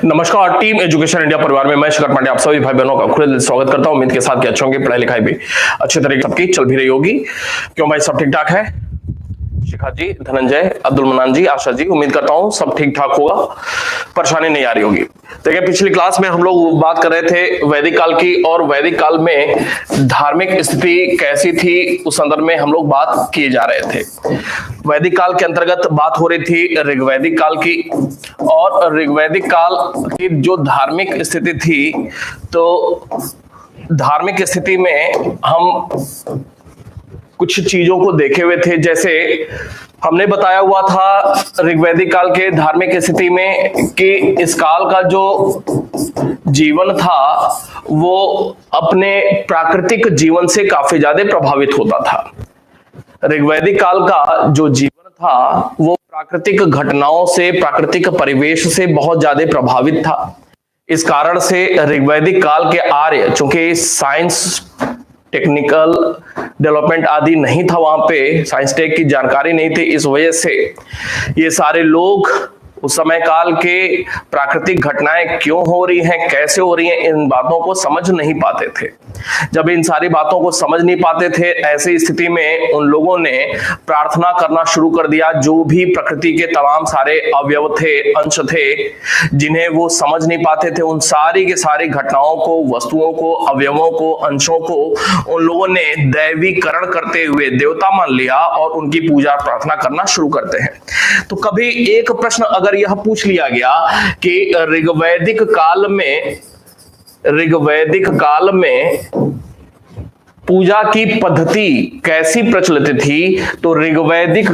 नमस्कार, team education India परिवार में मैं शिखर पांडे आप सभी भाई बहनों का खुले दिल से स्वागत करता हूं। उम्मीद के साथ कि अच्छे होंगे, पढ़ाई लिखाई भी अच्छे तरीके सबकी चल भी रही होगी। क्यों भाई, सब ठीक ठाक है? शिखा जी, धनंजय, अब्दुल मनान जी, आशा जी, उम्मीद करता हूं सब ठीक ठाक होगा, परेशानी नहीं आ रही होगी। देखिए, पिछली क्लास में हम लोग बात कर रहे थे वैदिक काल की, और वैदिक काल में धार्मिक स्थिति कैसी थी उस संदर्भ में हम लोग बात किए जा रहे थे। वैदिक काल के अंतर्गत बात हो रही थी ऋग्वैदिक काल की, और ऋग्वैदिक काल की जो धार्मिक स्थिति थी, तो धार्मिक स्थिति में हम कुछ चीजों को देखे हुए थे। जैसे हमने बताया हुआ था ऋग्वैदिक काल के धार्मिक स्थिति में कि इस काल का जो जीवन था वो अपने प्राकृतिक जीवन से काफी ज्यादा प्रभावित होता था। ऋग्वैदिक काल का जो जीवन था वो प्राकृतिक घटनाओं से, प्राकृतिक परिवेश से बहुत ज्यादा प्रभावित था। इस कारण से ऋग्वैदिक काल के आर्य, चूंकि साइंस टेक्निकल डेवलपमेंट आदि नहीं था, वहां पे साइंस टेक की जानकारी नहीं थी, इस वजह से ये सारे लोग उस समय काल के प्राकृतिक घटनाएं क्यों हो रही हैं, कैसे हो रही हैं, इन बातों को समझ नहीं पाते थे। जब इन सारी बातों को समझ नहीं पाते थे, ऐसी स्थिति में उन लोगों ने प्रार्थना करना शुरू कर दिया। जो भी प्रकृति के तमाम सारे अवयव थे, अंश थे, जिन्हें वो समझ नहीं पाते थे, उन सारी के सारी घटनाओं को, वस्तुओं को, अवयवों को, अंशों को उन लोगों ने दैवीकरण करते हुए देवता मान लिया और उनकी पूजा प्रार्थना करना शुरू करते हैं। तो कभी एक प्रश्न अगर यह पूछ लिया गया कि ऋग्वैदिक काल में पूजा की पद्धति कैसी प्रचलित थी, तो ऋग्वैदिक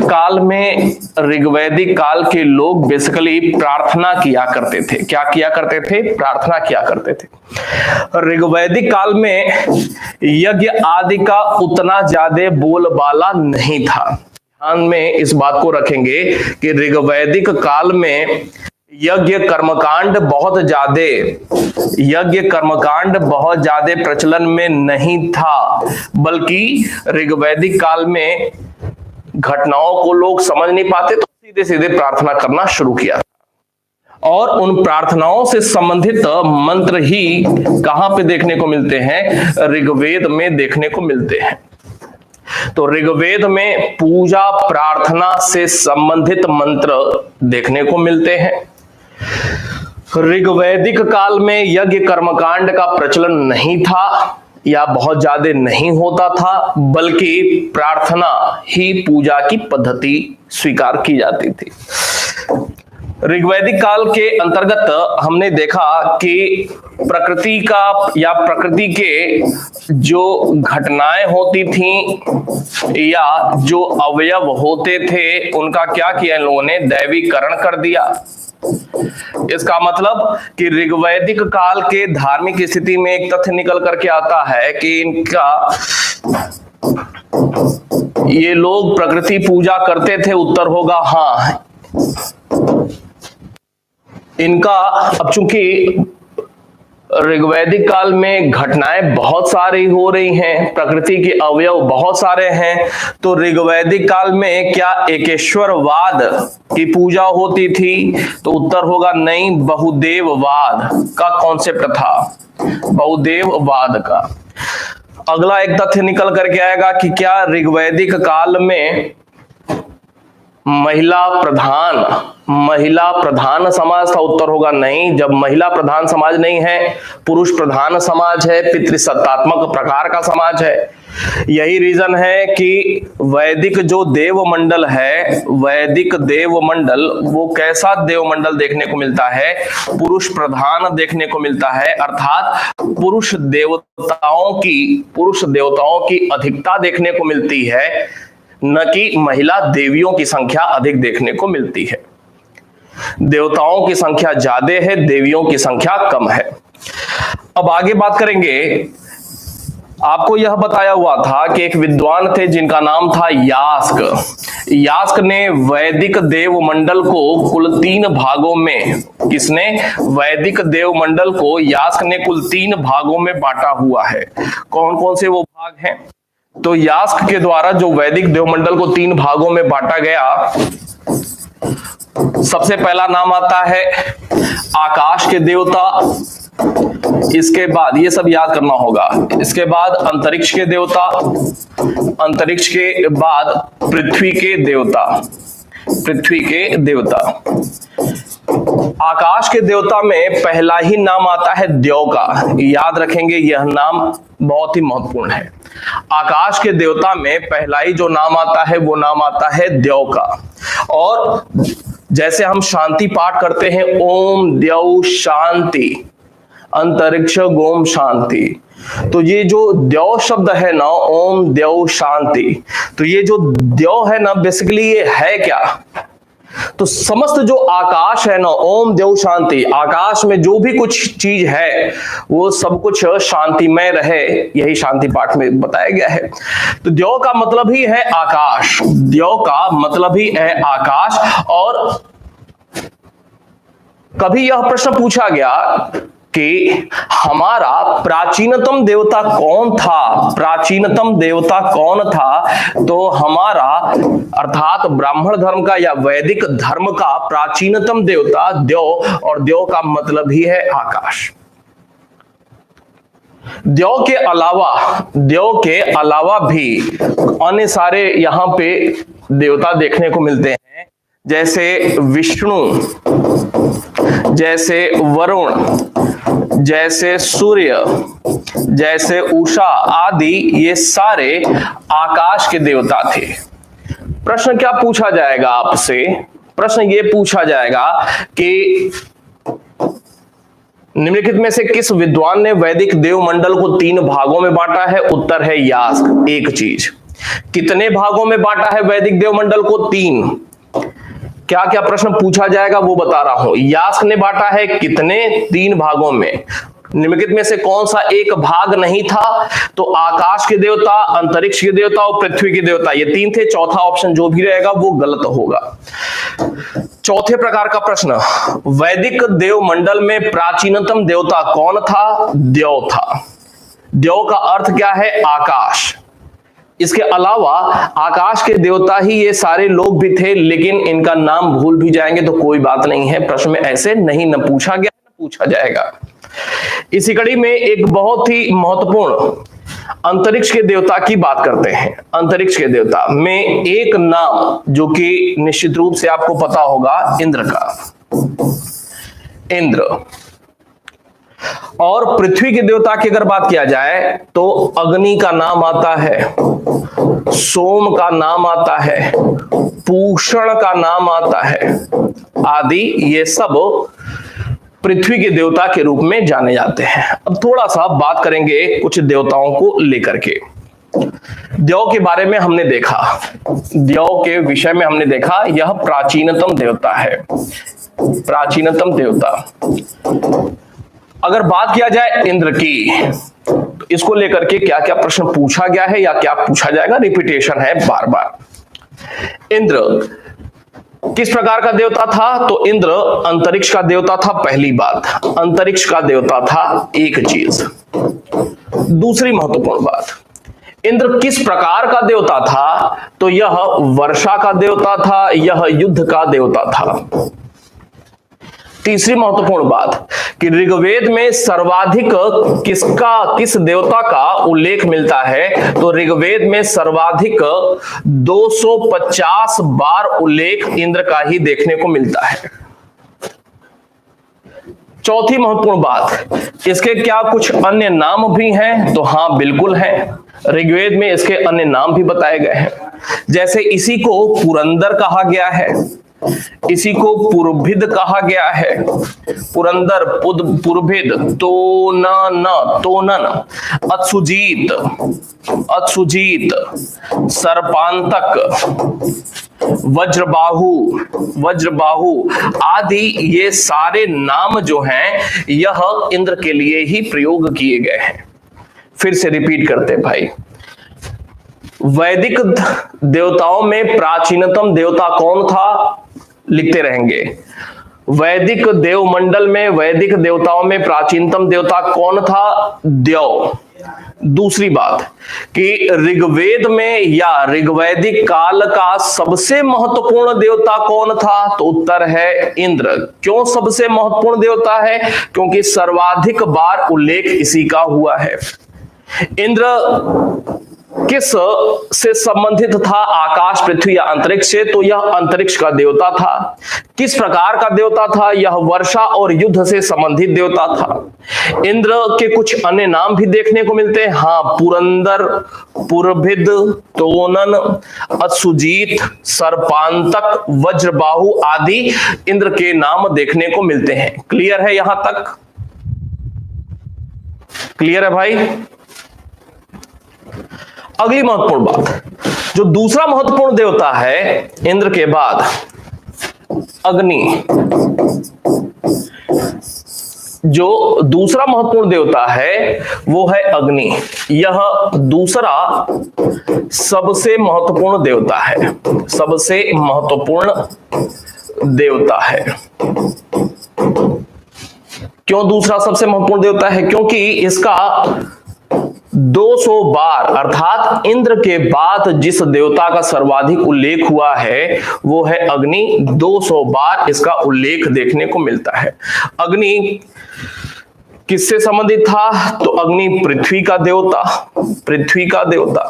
काल के लोग बेसिकली प्रार्थना किया करते थे। क्या किया करते थे? प्रार्थना किया करते थे। ऋग्वैदिक काल में यज्ञ आदि का उतना ज्यादा बोलबाला नहीं था। ध्यान में इस बात को रखेंगे कि ऋग्वैदिक काल में यज्ञ कर्मकांड बहुत ज्यादा प्रचलन में नहीं था, बल्कि ऋग्वैदिक काल में घटनाओं को लोग समझ नहीं पाते, तो सीधे सीधे प्रार्थना करना शुरू किया। और उन प्रार्थनाओं से संबंधित मंत्र ही कहां पे देखने को मिलते हैं? ऋग्वेद में देखने को मिलते हैं। तो ऋग्वेद में पूजा प्रार्थना से संबंधित मंत्र देखने को मिलते हैं। ऋग्वैदिक काल में यज्ञ कर्मकांड का प्रचलन नहीं था या बहुत ज्यादा नहीं होता था, बल्कि प्रार्थना ही पूजा की पद्धति स्वीकार की जाती थी। ऋग्वैदिक काल के अंतर्गत हमने देखा कि प्रकृति के जो घटनाएं होती थीं या जो अवयव होते थे, उनका क्या किया इन लोगों ने? दैवीकरण कर दिया। इसका मतलब कि ऋग्वैदिक काल के धार्मिक स्थिति में एक तथ्य निकल करके आता है कि ये लोग प्रकृति पूजा करते थे। उत्तर होगा हाँ। इनका अब चूंकि ऋग्वैदिक काल में घटनाएं बहुत सारी हो रही हैं, प्रकृति के अवयव बहुत सारे हैं, तो ऋग्वैदिक काल में क्या एकेश्वरवाद की पूजा होती थी? तो उत्तर होगा नहीं, बहुदेववाद का कॉन्सेप्ट था, बहुदेववाद का। अगला एक तथ्य निकल करके आएगा कि क्या ऋग्वैदिक काल में महिला प्रधान समाज था? उत्तर होगा नहीं। जब महिला प्रधान समाज नहीं है, पुरुष प्रधान समाज है, पितृसत्तात्मक प्रकार का समाज है। यही रीजन है कि वैदिक जो देवमंडल है, वैदिक देवमंडल, वो कैसा देवमंडल देखने को मिलता है? पुरुष प्रधान देखने को मिलता है, अर्थात पुरुष देवताओं की अधिकता देखने को मिलती है, न कि महिला देवियों की संख्या अधिक देखने को मिलती है। देवताओं की संख्या ज्यादा है, देवियों की संख्या कम है। अब आगे बात करेंगे। आपको यह बताया हुआ था कि एक विद्वान थे जिनका नाम था यास्क। यास्क ने वैदिक देवमंडल को कुल 3 भागों में, किसने? वैदिक देवमंडल को यास्क ने कुल 3 भागों में बांटा हुआ है। कौन कौन से वो भाग हैं? तो यास्क के द्वारा जो वैदिक देवमंडल को 3 भागों में बांटा गया, सबसे पहला नाम आता है आकाश के देवता, इसके बाद ये सब याद करना होगा, इसके बाद अंतरिक्ष के देवता, अंतरिक्ष के बाद पृथ्वी के देवता, पृथ्वी के देवता। आकाश के देवता में पहला ही नाम आता है देव का, याद रखेंगे यह नाम बहुत ही महत्वपूर्ण है। आकाश के देवता में पहला ही जो नाम आता है वो नाम आता है देव का। और जैसे हम शांति पाठ करते हैं, ओम देव शांति अंतरिक्ष गोम शांति, तो ये जो देव शब्द है ना, ओम देव शांति, तो ये जो देव है ना, बेसिकली ये है क्या? तो समस्त जो आकाश है ना, ओम देव शांति, आकाश में जो भी कुछ चीज है वो सब कुछ शांतिमय रहे, यही शांति पाठ में बताया गया है। तो देव का मतलब ही है आकाश, देव का मतलब ही है आकाश। और कभी यह प्रश्न पूछा गया कि हमारा प्राचीनतम देवता कौन था, प्राचीनतम देवता कौन था? तो हमारा अर्थात ब्राह्मण धर्म का या वैदिक धर्म का प्राचीनतम देवता देव, और देव का मतलब ही है आकाश। देव के अलावा भी अन्य सारे यहां पे देवता देखने को मिलते हैं, जैसे विष्णु, जैसे वरुण, जैसे सूर्य, जैसे उषा आदि, ये सारे आकाश के देवता थे। प्रश्न क्या पूछा जाएगा आपसे? प्रश्न ये पूछा जाएगा कि निम्नलिखित में से किस विद्वान ने वैदिक देवमंडल को 3 भागों में बांटा है? उत्तर है यास्क। एक चीज, कितने भागों में बांटा है वैदिक देवमंडल को? 3। क्या क्या प्रश्न पूछा जाएगा वो बता रहा हूं। यास्क ने बांटा है कितने? 3 भागों में। निम्नलिखित में से कौन सा एक भाग नहीं था? तो आकाश के देवता, अंतरिक्ष के देवता और पृथ्वी के देवता, ये 3 थे। चौथा ऑप्शन जो भी रहेगा वो गलत होगा। चौथे प्रकार का प्रश्न, वैदिक देवमंडल में प्राचीनतम देवता कौन था? देव था। देव का अर्थ क्या है? आकाश। इसके अलावा आकाश के देवता ही ये सारे लोग भी थे, लेकिन इनका नाम भूल भी जाएंगे तो कोई बात नहीं है, प्रश्न में ऐसे नहीं न पूछा गया न पूछा जाएगा। इसी कड़ी में एक बहुत ही महत्वपूर्ण अंतरिक्ष के देवता की बात करते हैं। अंतरिक्ष के देवता में एक नाम जो कि निश्चित रूप से आपको पता होगा, इंद्र का, इंद्र। और पृथ्वी के देवता की अगर बात किया जाए तो अग्नि का नाम आता है, सोम का नाम आता है, पूषण का नाम आता है आदि, ये सब पृथ्वी के देवता के रूप में जाने जाते हैं। अब थोड़ा सा बात करेंगे कुछ देवताओं को लेकर के। देव के बारे में हमने देखा, देव के विषय में हमने देखा, यह प्राचीनतम देवता है, प्राचीनतम देवता। अगर बात किया जाए इंद्र की, तो इसको लेकर के क्या क्या प्रश्न पूछा गया है या क्या पूछा जाएगा, रिपीटेशन है बार बार। इंद्र किस प्रकार का देवता था? तो इंद्र अंतरिक्ष का देवता था। पहली बात, अंतरिक्ष का देवता था। एक चीज। दूसरी महत्वपूर्ण बात, इंद्र किस प्रकार का देवता था? तो यह वर्षा का देवता था, यह युद्ध का देवता था। तीसरी महत्वपूर्ण बात कि ऋग्वेद में सर्वाधिक किस देवता का उल्लेख मिलता है? तो ऋग्वेद में सर्वाधिक 250 बार उल्लेख इंद्र का ही देखने को मिलता है। चौथी महत्वपूर्ण बात, इसके क्या कुछ अन्य नाम भी हैं? तो हाँ, बिल्कुल हैं। ऋग्वेद में इसके अन्य नाम भी बताए गए हैं। जैसे इसी को पुरंदर कहा गया है, इसी को पुरभिद कहा गया है, पुरंदर, पुरभिद, तोनन, अत्सुजीत, सर्पांतक, वज्रबाहु आदि, ये सारे नाम जो हैं यह इंद्र के लिए ही प्रयोग किए गए हैं। फिर से रिपीट करते भाई, वैदिक देवताओं में प्राचीनतम देवता कौन था? लिखते रहेंगे। वैदिक देवमंडल में, वैदिक देवताओं में प्राचीनतम देवता कौन था? देव। दूसरी बात कि ऋग्वेद में या ऋग्वैदिक काल का सबसे महत्वपूर्ण देवता कौन था, तो उत्तर है इंद्र। क्यों सबसे महत्वपूर्ण देवता है? क्योंकि सर्वाधिक बार उल्लेख इसी का हुआ है। इंद्र किस से संबंधित था, आकाश, पृथ्वी या अंतरिक्ष से? तो यह अंतरिक्ष का देवता था। किस प्रकार का देवता था? यह वर्षा और युद्ध से संबंधित देवता था। इंद्र के कुछ अन्य नाम भी देखने को मिलते हैं। हाँ, पुरंदर, पुरभिद, तोनन, असुजीत, सर्पांतक, वज्रबाहु आदि इंद्र के नाम देखने को मिलते हैं। क्लियर है यहां तक? क्लियर है भाई? अगली महत्वपूर्ण बात, जो दूसरा महत्वपूर्ण देवता है इंद्र के बाद, अग्नि। जो दूसरा महत्वपूर्ण देवता है वो है अग्नि। यह दूसरा सबसे महत्वपूर्ण देवता है, सबसे महत्वपूर्ण देवता है। क्यों दूसरा सबसे महत्वपूर्ण देवता है? क्योंकि इसका 200 बार, अर्थात इंद्र के बाद जिस देवता का सर्वाधिक उल्लेख हुआ है वो है अग्नि। 200 बार इसका उल्लेख देखने को मिलता है। अग्नि किससे संबंधित था? तो अग्नि पृथ्वी का देवता, पृथ्वी का देवता।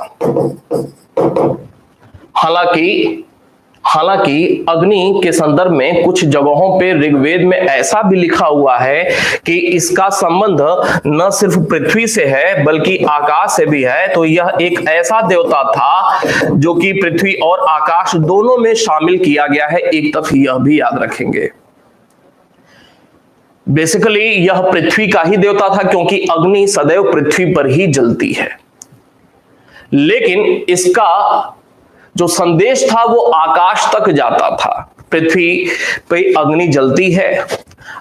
हालांकि अग्नि के संदर्भ में कुछ जगहों पे ऋग्वेद में ऐसा भी लिखा हुआ है कि इसका संबंध न सिर्फ पृथ्वी से है बल्कि आकाश से भी है। तो यह एक ऐसा देवता था जो कि पृथ्वी और आकाश दोनों में शामिल किया गया है। एक तक यह भी याद रखेंगे, बेसिकली यह पृथ्वी का ही देवता था क्योंकि अग्नि सदैव पृथ्वी पर ही जलती है। लेकिन इसका जो संदेश था वो आकाश तक जाता था। पृथ्वी पे अग्नि जलती है,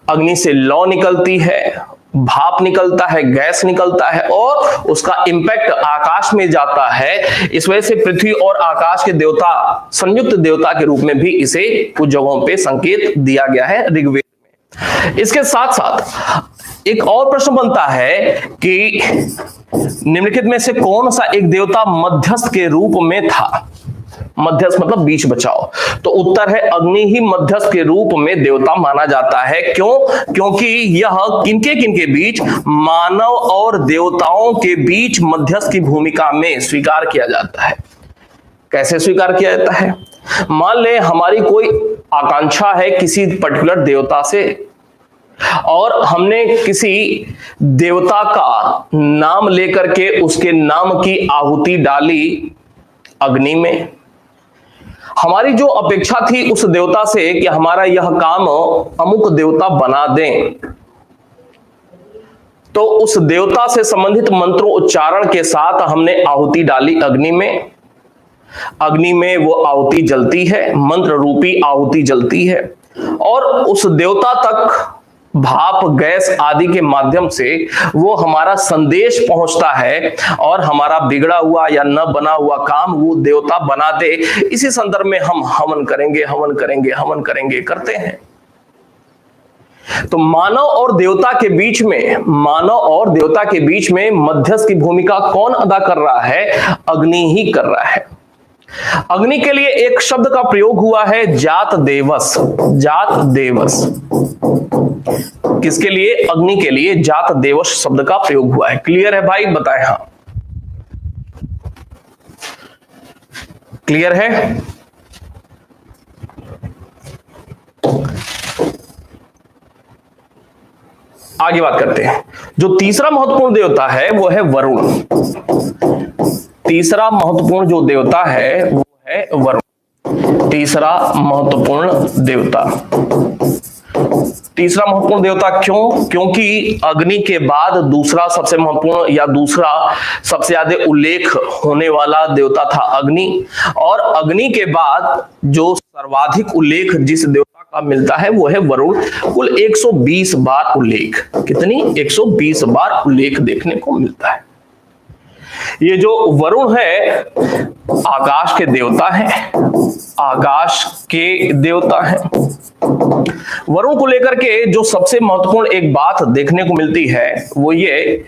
अग्नि से लौ निकलती है, भाप निकलता है, गैस निकलता है और उसका इंपैक्ट आकाश में जाता है। इस वजह से पृथ्वी और आकाश के देवता संयुक्त देवता के रूप में भी इसे कुछ जगहों पे संकेत दिया गया है ऋग्वेद में। इसके साथ साथ एक और प्रश्न बनता है कि निम्नलिखित में से कौन सा एक देवता मध्यस्थ के रूप में था? मध्यस्थ मतलब बीच बचाओ। तो उत्तर है अग्नि ही मध्यस्थ के रूप में देवता माना जाता है। क्यों? क्योंकि यह किनके किनके बीच, मानव और देवताओं के बीच मध्यस्थ की भूमिका में स्वीकार किया जाता है। कैसे स्वीकार किया जाता है? मान ले हमारी कोई आकांक्षा है किसी पर्टिकुलर देवता से और हमने किसी देवता का नाम लेकर के उसके नाम की आहुति डाली अग्नि में। हमारी जो अपेक्षा थी उस देवता से कि हमारा यह काम अमुक देवता बना दें, तो उस देवता से संबंधित मंत्रों उच्चारण के साथ हमने आहुति डाली अग्नि में। अग्नि में वो आहुति जलती है, मंत्र रूपी आहुति जलती है और उस देवता तक भाप, गैस आदि के माध्यम से वो हमारा संदेश पहुंचता है और हमारा बिगड़ा हुआ या न बना हुआ काम वो देवता बना दे। इसी संदर्भ में हम हवन करेंगे, हवन करेंगे, हवन करेंगे करते हैं। तो मानव और देवता के बीच में, मानव और देवता के बीच में मध्यस्थ की भूमिका कौन अदा कर रहा है? अग्नि ही कर रहा है। अग्नि के लिए एक शब्द का प्रयोग हुआ है, जात देवस। जात देवस किसके लिए? अग्नि के लिए जात देवस शब्द का प्रयोग हुआ है। क्लियर है भाई? बताएं। हाँ, क्लियर है? आगे बात करते हैं। जो तीसरा महत्वपूर्ण देवता है वो है वरुण। तीसरा महत्वपूर्ण जो देवता है वो है वरुण। तीसरा महत्वपूर्ण देवता। तीसरा महत्वपूर्ण देवता क्यों? क्योंकि अग्नि के बाद दूसरा सबसे महत्वपूर्ण या दूसरा सबसे ज्यादा उल्लेख होने वाला देवता था अग्नि, और अग्नि के बाद जो सर्वाधिक उल्लेख जिस देवता का मिलता है वो है वरुण। कुल 120 बार उल्लेख, कितनी? 120 बार उल्लेख देखने को मिलता है। ये जो वरुण है आकाश के देवता हैं, आकाश के देवता हैं। वरुण को लेकर के जो सबसे महत्वपूर्ण एक बात देखने को मिलती है वो ये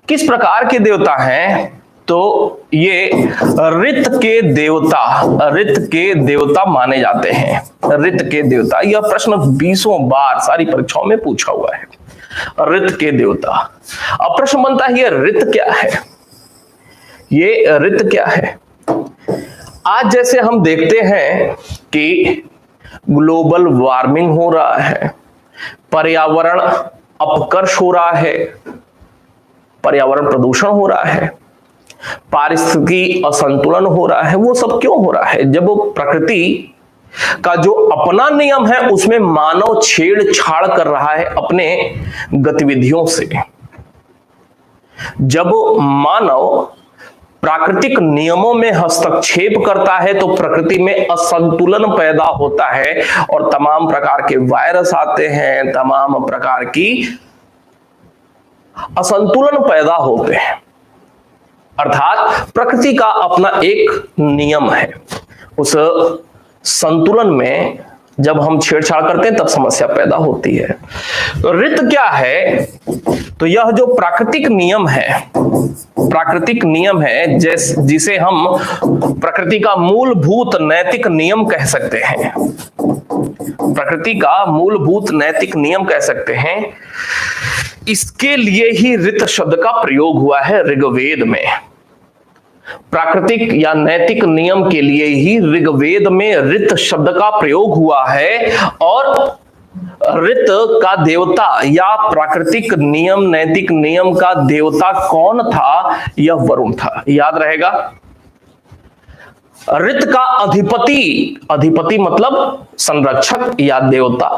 किस प्रकार के देवता हैं? तो ये ऋत के देवता माने जाते हैं। ऋत के देवता, यह प्रश्न 20 बार सारी परीक्षाओं में पूछा हुआ है। ऋत के देवता। अब प्रश्न बनता है, ये ऋत क्या है? ये ऋत क्या है? आज जैसे हम देखते हैं कि ग्लोबल वार्मिंग हो रहा है, पर्यावरण अपकर्ष हो रहा है, पर्यावरण प्रदूषण हो रहा है, पारिस्थितिकी असंतुलन हो रहा है। वो सब क्यों हो रहा है? जब प्रकृति का जो अपना नियम है उसमें मानव छेड़छाड़ कर रहा है अपने गतिविधियों से। जब मानव प्राकृतिक नियमों में हस्तक्षेप करता है तो प्रकृति में असंतुलन पैदा होता है और तमाम प्रकार के वायरस आते हैं, तमाम प्रकार की असंतुलन पैदा होते हैं। अर्थात प्रकृति का अपना एक नियम है, उस संतुलन में जब हम छेड़छाड़ करते हैं तब समस्या पैदा होती है। तो ऋत क्या है? तो यह जो प्राकृतिक नियम है जिसे हम प्रकृति का मूलभूत नैतिक नियम कह सकते हैं। प्रकृति का मूलभूत नैतिक नियम कह सकते हैं। इसके लिए ही ऋत शब्द का प्रयोग हुआ है ऋग्वेद में। प्राकृतिक या नैतिक नियम के लिए ही ऋग्वेद में ऋत शब्द का प्रयोग हुआ है। और ऋत का देवता या प्राकृतिक नियम, नैतिक नियम का देवता कौन था? यह वरुण था। याद रहेगा। ऋत का अधिपति मतलब संरक्षक या देवता।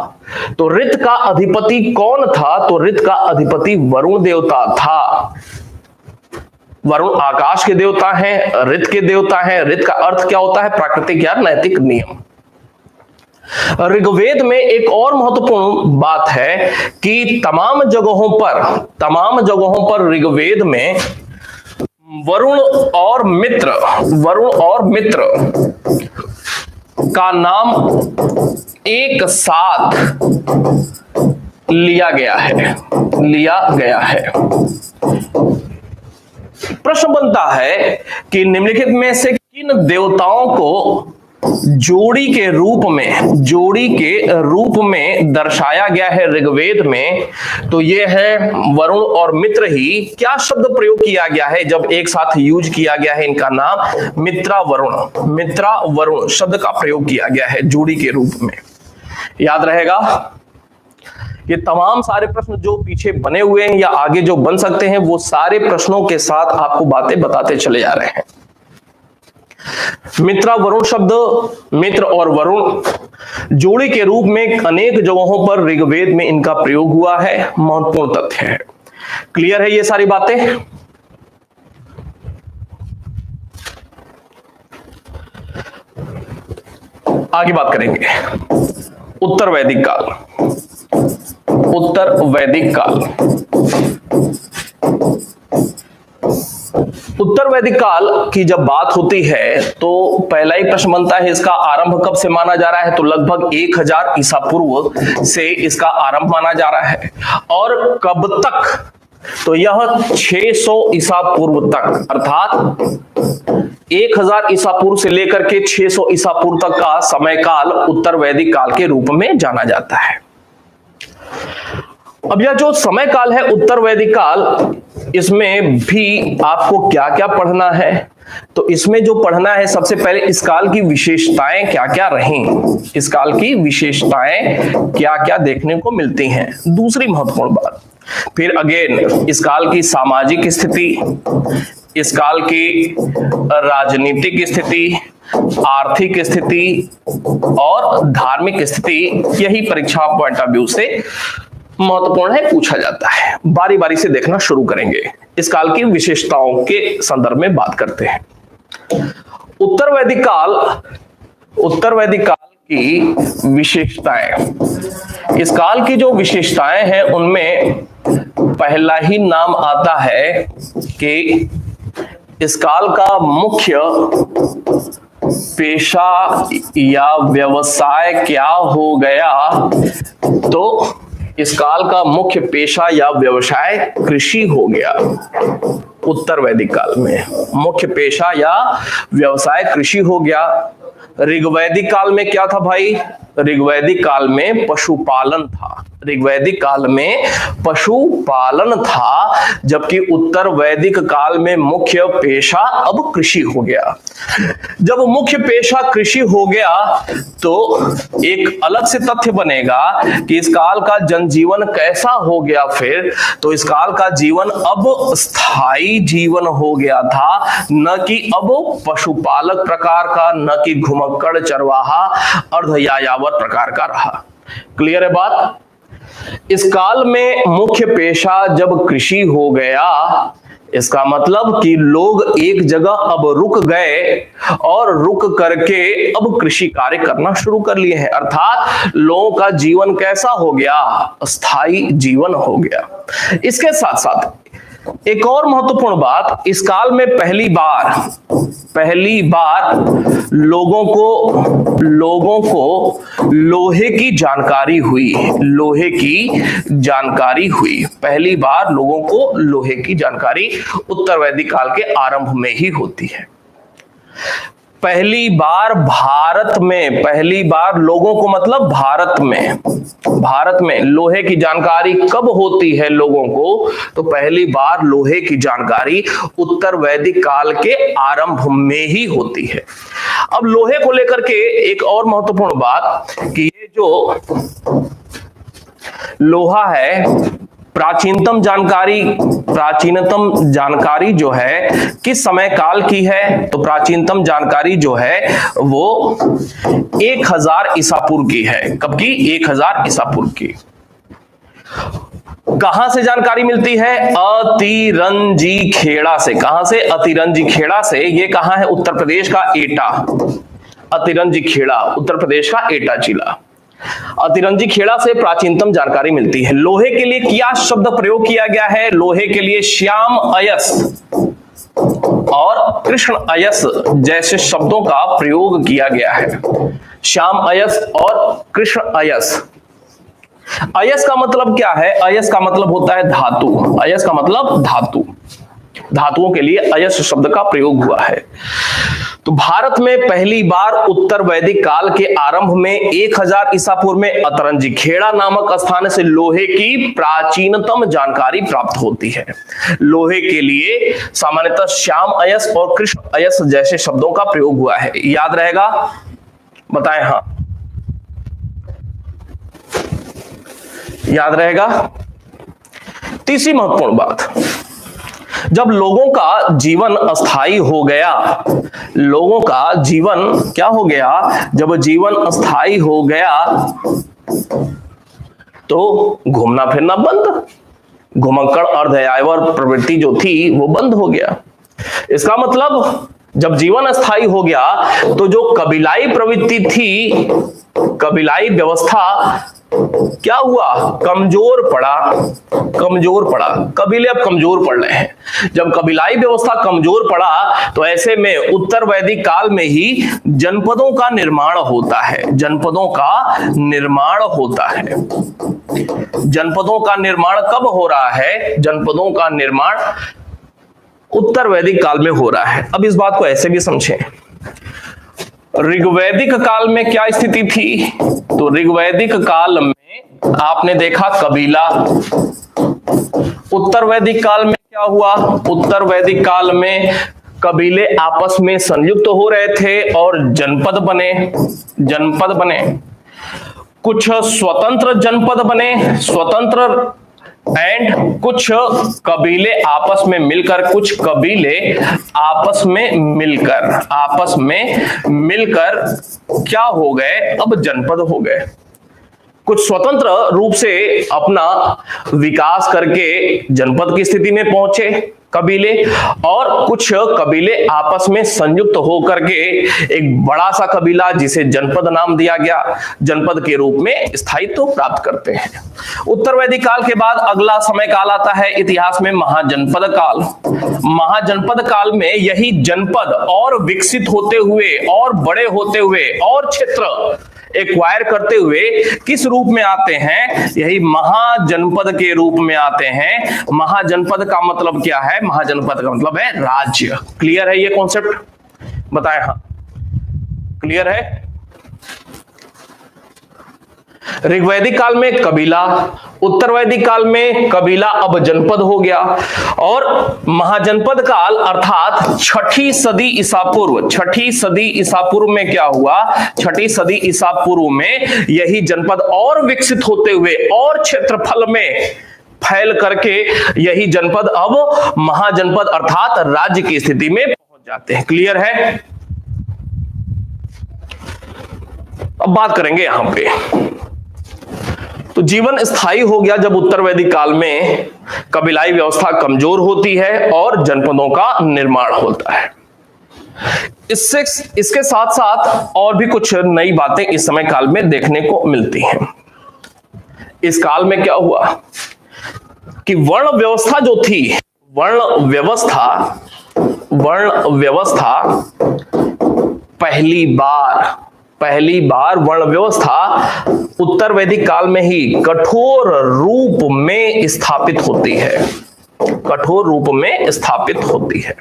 तो ऋत का अधिपति कौन था? तो ऋत का अधिपति वरुण देवता था। वरुण आकाश के देवता हैं, ऋत के देवता हैं। ऋत का अर्थ क्या होता है? प्राकृतिक या नैतिक नियम। ऋग्वेद में एक और महत्वपूर्ण बात है कि तमाम जगहों पर ऋग्वेद में वरुण और मित्र का नाम एक साथ लिया गया है। प्रश्न बनता है कि निम्नलिखित में से किन देवताओं को जोड़ी के रूप में दर्शाया गया है ऋग्वेद में? तो ये है वरुण और मित्र ही। क्या शब्द प्रयोग किया गया है जब एक साथ यूज किया गया है इनका नाम? मित्रा वरुण शब्द का प्रयोग किया गया है जोड़ी के रूप में। याद रहेगा। ये तमाम सारे प्रश्न जो पीछे बने हुए हैं या आगे जो बन सकते हैं, वो सारे प्रश्नों के साथ आपको बातें बताते चले जा रहे हैं। मित्रा वरुण शब्द, मित्र और वरुण जोड़ी के रूप में अनेक जगहों पर ऋग्वेद में इनका प्रयोग हुआ है। महत्वपूर्ण तथ्य है। क्लियर है ये सारी बातें? आगे बात करेंगे उत्तर वैदिक काल की जब बात होती है तो पहला ही प्रश्न बनता है, इसका आरंभ कब से माना जा रहा है? तो लगभग 1000 ईसा पूर्व से इसका आरंभ माना जा रहा है। और कब तक? तो यह 600 ईसा पूर्व तक, अर्थात 1000 ईसा पूर्व से लेकर के 600 ईसा पूर्व तक का समय काल उत्तर वैदिक काल के रूप में जाना जाता है। अब यह जो समय काल है उत्तर वैदिक काल, इसमें भी आपको क्या क्या पढ़ना है? तो इसमें जो पढ़ना है, सबसे पहले इस काल की विशेषताएं क्या क्या रहीं, इस काल की विशेषताएं क्या क्या देखने को मिलती हैं। दूसरी महत्वपूर्ण बात, फिर अगेन इस काल की सामाजिक स्थिति, इस काल की राजनीतिक स्थिति, आर्थिक स्थिति और धार्मिक स्थिति, यही परीक्षा पॉइंट ऑफ व्यू से महत्वपूर्ण है, पूछा जाता है। बारी बारी से देखना शुरू करेंगे। इस काल की विशेषताओं के संदर्भ में बात करते हैं। उत्तर वैदिक काल की विशेषताएं, इस काल की जो विशेषताएं हैं उनमें पहला ही नाम आता है कि इस काल का मुख्य पेशा या व्यवसाय क्या हो गया? तो इस काल का मुख्य पेशा या व्यवसाय कृषि हो गया। उत्तर वैदिक काल में मुख्य पेशा या व्यवसाय कृषि हो गया। ऋग्वैदिक काल में क्या था भाई? ऋग्वैदिक काल में पशुपालन था। ऋग्वैदिक काल में पशुपालन था, जबकि उत्तर वैदिक काल में मुख्य पेशा अब कृषि हो गया। जब मुख्य पेशा कृषि हो गया तो एक अलग से तथ्य बनेगा कि इस काल का जनजीवन कैसा हो गया। फिर तो इस काल का जीवन अब स्थायी जीवन हो गया था, न कि अब पशुपालक प्रकार का, न कि घुमक्कड़ चरवाहा अर्धयायावर प्रकार का रहा। क्लियर है बात? इस काल में मुख्य पेशा जब कृषि हो गया, इसका मतलब कि लोग एक जगह अब रुक गए और रुक करके अब कृषि कार्य करना शुरू कर लिए हैं। अर्थात लोगों का जीवन कैसा हो गया? स्थायी जीवन हो गया। इसके साथ साथ एक और महत्वपूर्ण बात, इस काल में पहली बार लोगों को लोहे की जानकारी हुई। लोहे की जानकारी हुई। पहली बार लोगों को लोहे की जानकारी उत्तर वैदिक काल के आरंभ में ही होती है। पहली बार लोगों को, मतलब भारत में लोहे की जानकारी कब होती है लोगों को? तो पहली बार लोहे की जानकारी उत्तर वैदिक काल के आरंभ में ही होती है। अब लोहे को लेकर के एक और महत्वपूर्ण बात कि ये जो लोहा है, प्राचीनतम जानकारी जो है किस समय काल की है? तो प्राचीनतम जानकारी जो है वो 1000 ईसा पूर्व की है। कब की? 1000 ईसा पूर्व की। कहां से जानकारी मिलती है? अतिरंजी खेड़ा से। कहां से? अतिरंजी खेड़ा से। ये कहां है? उत्तर प्रदेश का एटा। अतिरंजी खेड़ा उत्तर प्रदेश का एटा जिला। अतिरंजी खेड़ा से प्राचीनतम जानकारी मिलती है। लोहे के लिए क्या शब्द प्रयोग किया गया है? लोहे के लिए श्याम अयस और कृष्ण अयस जैसे शब्दों का प्रयोग किया गया है। श्याम अयस और कृष्ण अयस। अयस का मतलब क्या है? अयस का मतलब होता है धातु। अयस का मतलब धातु। धातुओं के लिए अयस शब्द का प्रयोग हुआ है। तो भारत में पहली बार उत्तर वैदिक काल के आरंभ में 1000 ईसा पूर्व में अतरंजी खेड़ा नामक स्थान से लोहे की प्राचीनतम जानकारी प्राप्त होती है। लोहे के लिए सामान्यतः श्याम अयस और कृष्ण अयस जैसे शब्दों का प्रयोग हुआ है। याद रहेगा? बताएं हाँ, याद रहेगा? तीसरी महत्वपूर्ण बात, जब लोगों का जीवन अस्थायी हो गया, लोगों का जीवन क्या हो गया? जब जीवन अस्थायी हो गया तो घूमना फिरना बंद, घुमक्कड़ अर्धयायावर प्रवृत्ति जो थी वो बंद हो गया। इसका मतलब जब जीवन अस्थायी हो गया तो जो कबीलाई प्रवृत्ति थी, कबीलाई व्यवस्था क्या हुआ? कमजोर पड़ा। कबीले अब कमजोर पड़ रहे हैं। जब कबीलाई व्यवस्था कमजोर पड़ा तो ऐसे में उत्तर वैदिक काल में ही जनपदों का निर्माण होता है। जनपदों का निर्माण होता है। जनपदों का निर्माण कब हो रहा है? जनपदों का निर्माण उत्तर वैदिक काल में हो रहा है। अब इस बात को ऐसे भी समझें, ऋग्वैदिक काल में क्या स्थिति थी? तो ऋग्वैदिक काल में आपने देखा कबीला। उत्तर वैदिक काल में क्या हुआ? उत्तर वैदिक काल में कबीले आपस में संयुक्त हो रहे थे और जनपद बने। कुछ स्वतंत्र जनपद बने, स्वतंत्र, एंड कुछ कबीले आपस में मिलकर, आपस में मिलकर क्या हो गए? अब जनपद हो गए। कुछ स्वतंत्र रूप से अपना विकास करके जनपद की स्थिति में पहुंचे कबीले, और कुछ कबीले आपस में संयुक्त होकर के एक बड़ा सा कबीला जिसे जनपद नाम दिया गया, जनपद के रूप में स्थायित्व प्राप्त करते हैं। उत्तर वैदिक काल के बाद अगला समय काल आता है इतिहास में महाजनपद काल। महाजनपद काल में यही जनपद और विकसित होते हुए और बड़े होते हुए और क्षेत्र एक्वायर करते हुए किस रूप में आते हैं? यही महाजनपद के रूप में आते हैं। महाजनपद का मतलब क्या है? महाजनपद का मतलब है राज्य। क्लियर है ये कॉन्सेप्ट? बताएं। हाँ, क्लियर है? ऋग्वैदिक काल में कबीला, उत्तरवैदिक काल में कबीला अब जनपद हो गया, और महाजनपद काल अर्थात छठी सदी ईसा पूर्व, छठी सदी ईसा पूर्व में क्या हुआ? छठी सदी ईसा पूर्व में यही जनपद और विकसित होते हुए और क्षेत्रफल में फैल करके यही जनपद अब महाजनपद अर्थात राज्य की स्थिति में पहुंच जाते हैं। क्लियर है? अब बात करेंगे यहां पे। तो जीवन स्थायी हो गया जब उत्तर वैदिक काल में कबीलाई व्यवस्था कमजोर होती है और जनपदों का निर्माण होता है। इसके साथ साथ और भी कुछ नई बातें इस समय काल में देखने को मिलती हैं। इस काल में क्या हुआ कि वर्ण व्यवस्था जो थी, वर्ण व्यवस्था पहली बार वर्ण व्यवस्था उत्तर वैदिक काल में ही कठोर रूप में स्थापित होती है। कठोर रूप में स्थापित होती है।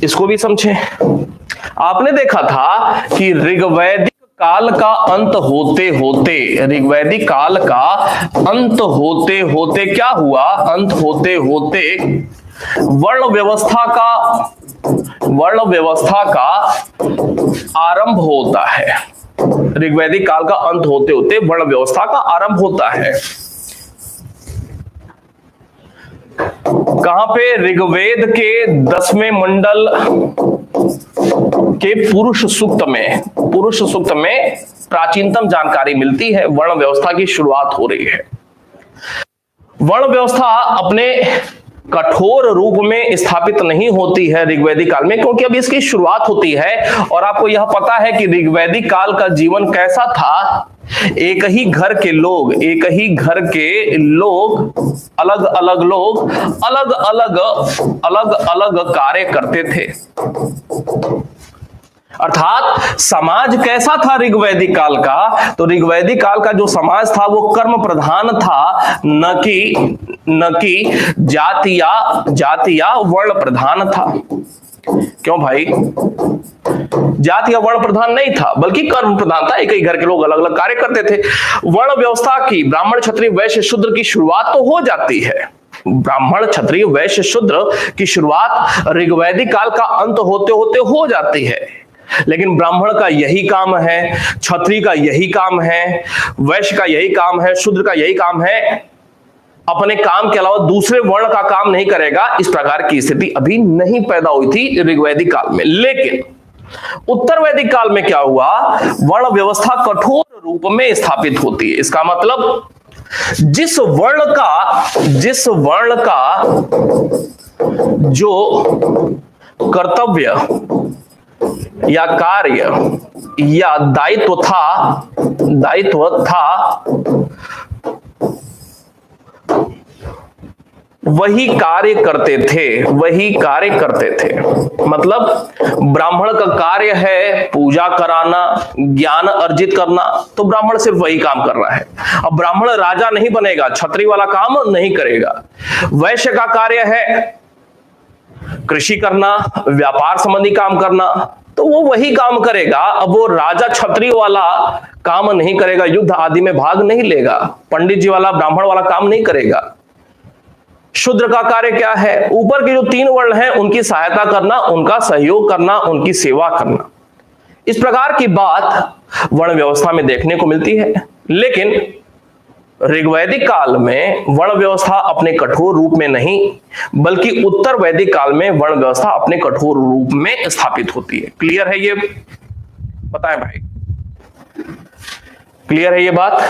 इसको भी समझें। आपने देखा था कि ऋग्वैदिक काल का अंत होते होते, ऋग्वैदिक काल का अंत होते होते क्या हुआ? अंत होते होते वर्ण व्यवस्था का आरंभ होता है। ऋग्वैदिक काल का अंत होते होते वर्ण व्यवस्था का आरंभ होता है। कहां पे? ऋग्वेद के 10वें मंडल के पुरुष सूक्त में प्राचीनतम जानकारी मिलती है। वर्ण व्यवस्था की शुरुआत हो रही है। वर्ण व्यवस्था अपने कठोर रूप में स्थापित नहीं होती है ऋग्वैदिक काल में, क्योंकि अभी इसकी शुरुआत होती है। और आपको यह पता है कि ऋग्वैदिक काल का जीवन कैसा था? एक ही घर के लोग अलग अलग कार्य करते थे। अर्थात समाज कैसा था ऋग्वैदिक काल का? तो ऋग्वैदिक काल का जो समाज था वो कर्म प्रधान था, न कि जाति या वर्ण प्रधान था। क्यों भाई? जाति या वर्ण प्रधान नहीं था, बल्कि कर्म प्रधान था। एक ही घर के लोग अलग अलग कार्य करते थे। वर्ण व्यवस्था की ब्राह्मण, क्षत्रिय, वैश्य, शूद्र की शुरुआत तो हो जाती है। ब्राह्मण, क्षत्रिय, वैश्य, शूद्र की शुरुआत ऋग्वैदिक काल का अंत होते होते हो जाती है। लेकिन ब्राह्मण का यही काम है, क्षत्रिय का यही काम है, वैश्य का यही काम है, शूद्र का यही काम है, अपने काम के अलावा दूसरे वर्ण का काम नहीं करेगा। इस प्रकार की स्थिति अभी नहीं पैदा हुई थी ऋग्वैदिक काल में। लेकिन उत्तर वैदिक काल में क्या हुआ? वर्ण व्यवस्था कठोर रूप में स्थापित होती है। इसका मतलब जिस वर्ण का जो कर्तव्य या कार्य या दायित्व था वही कार्य करते थे। मतलब ब्राह्मण का कार्य है पूजा कराना, ज्ञान अर्जित करना, तो ब्राह्मण सिर्फ वही काम कर रहा है। अब ब्राह्मण राजा नहीं बनेगा, क्षत्रिय वाला काम नहीं करेगा। वैश्य का कार्य है कृषि करना, व्यापार संबंधी काम करना, तो वो वही काम करेगा। अब वो राजा क्षत्रिय वाला काम नहीं करेगा, युद्ध आदि में भाग नहीं लेगा, पंडित जी वाला, ब्राह्मण वाला काम नहीं करेगा। शूद्र का कार्य क्या है? ऊपर के जो 3 वर्ण हैं उनकी सहायता करना, उनका सहयोग करना, उनकी सेवा करना। इस प्रकार की बात वर्ण व्यवस्था में देखने को मिलती है। लेकिन ऋग्वैदिक काल में वर्ण व्यवस्था अपने कठोर रूप में नहीं, बल्कि उत्तर वैदिक काल में वर्ण व्यवस्था अपने कठोर रूप में स्थापित होती है। क्लियर है ये? बताएं भाई, क्लियर है ये बात?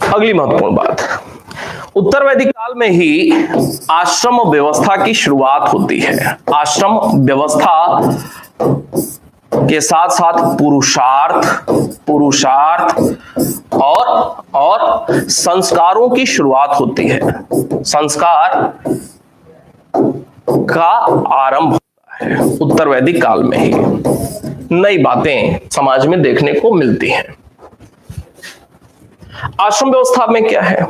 अगली महत्वपूर्ण बात, उत्तर वैदिक काल में ही आश्रम व्यवस्था की शुरुआत होती है। आश्रम व्यवस्था के साथ साथ पुरुषार्थ और संस्कारों की शुरुआत होती है। संस्कार का आरंभ होता है, उत्तर वैदिक काल में ही नई बातें समाज में देखने को मिलती हैं। आश्रम व्यवस्था में क्या है?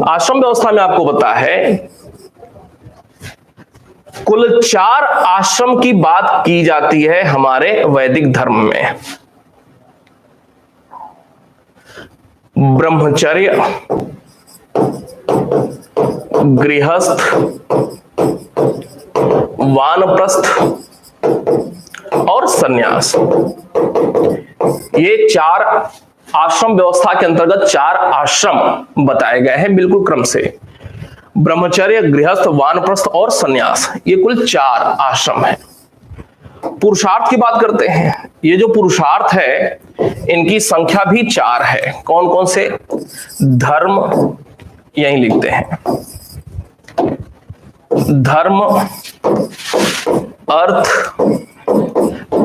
आश्रम व्यवस्था में आपको पता है कुल 4 आश्रम की बात की जाती है हमारे वैदिक धर्म में। ब्रह्मचर्य, गृहस्थ, वानप्रस्थ और सन्यास। ये 4 आश्रम व्यवस्था के अंतर्गत 4 आश्रम बताए गए हैं बिल्कुल क्रम से। ब्रह्मचर्य, गृहस्थ, वानप्रस्थ और सन्यास, ये कुल 4 आश्रम हैं। पुरुषार्थ की बात करते हैं। ये जो पुरुषार्थ है इनकी संख्या भी 4 है। कौन कौन से? धर्म, यहीं लिखते हैं, धर्म, अर्थ,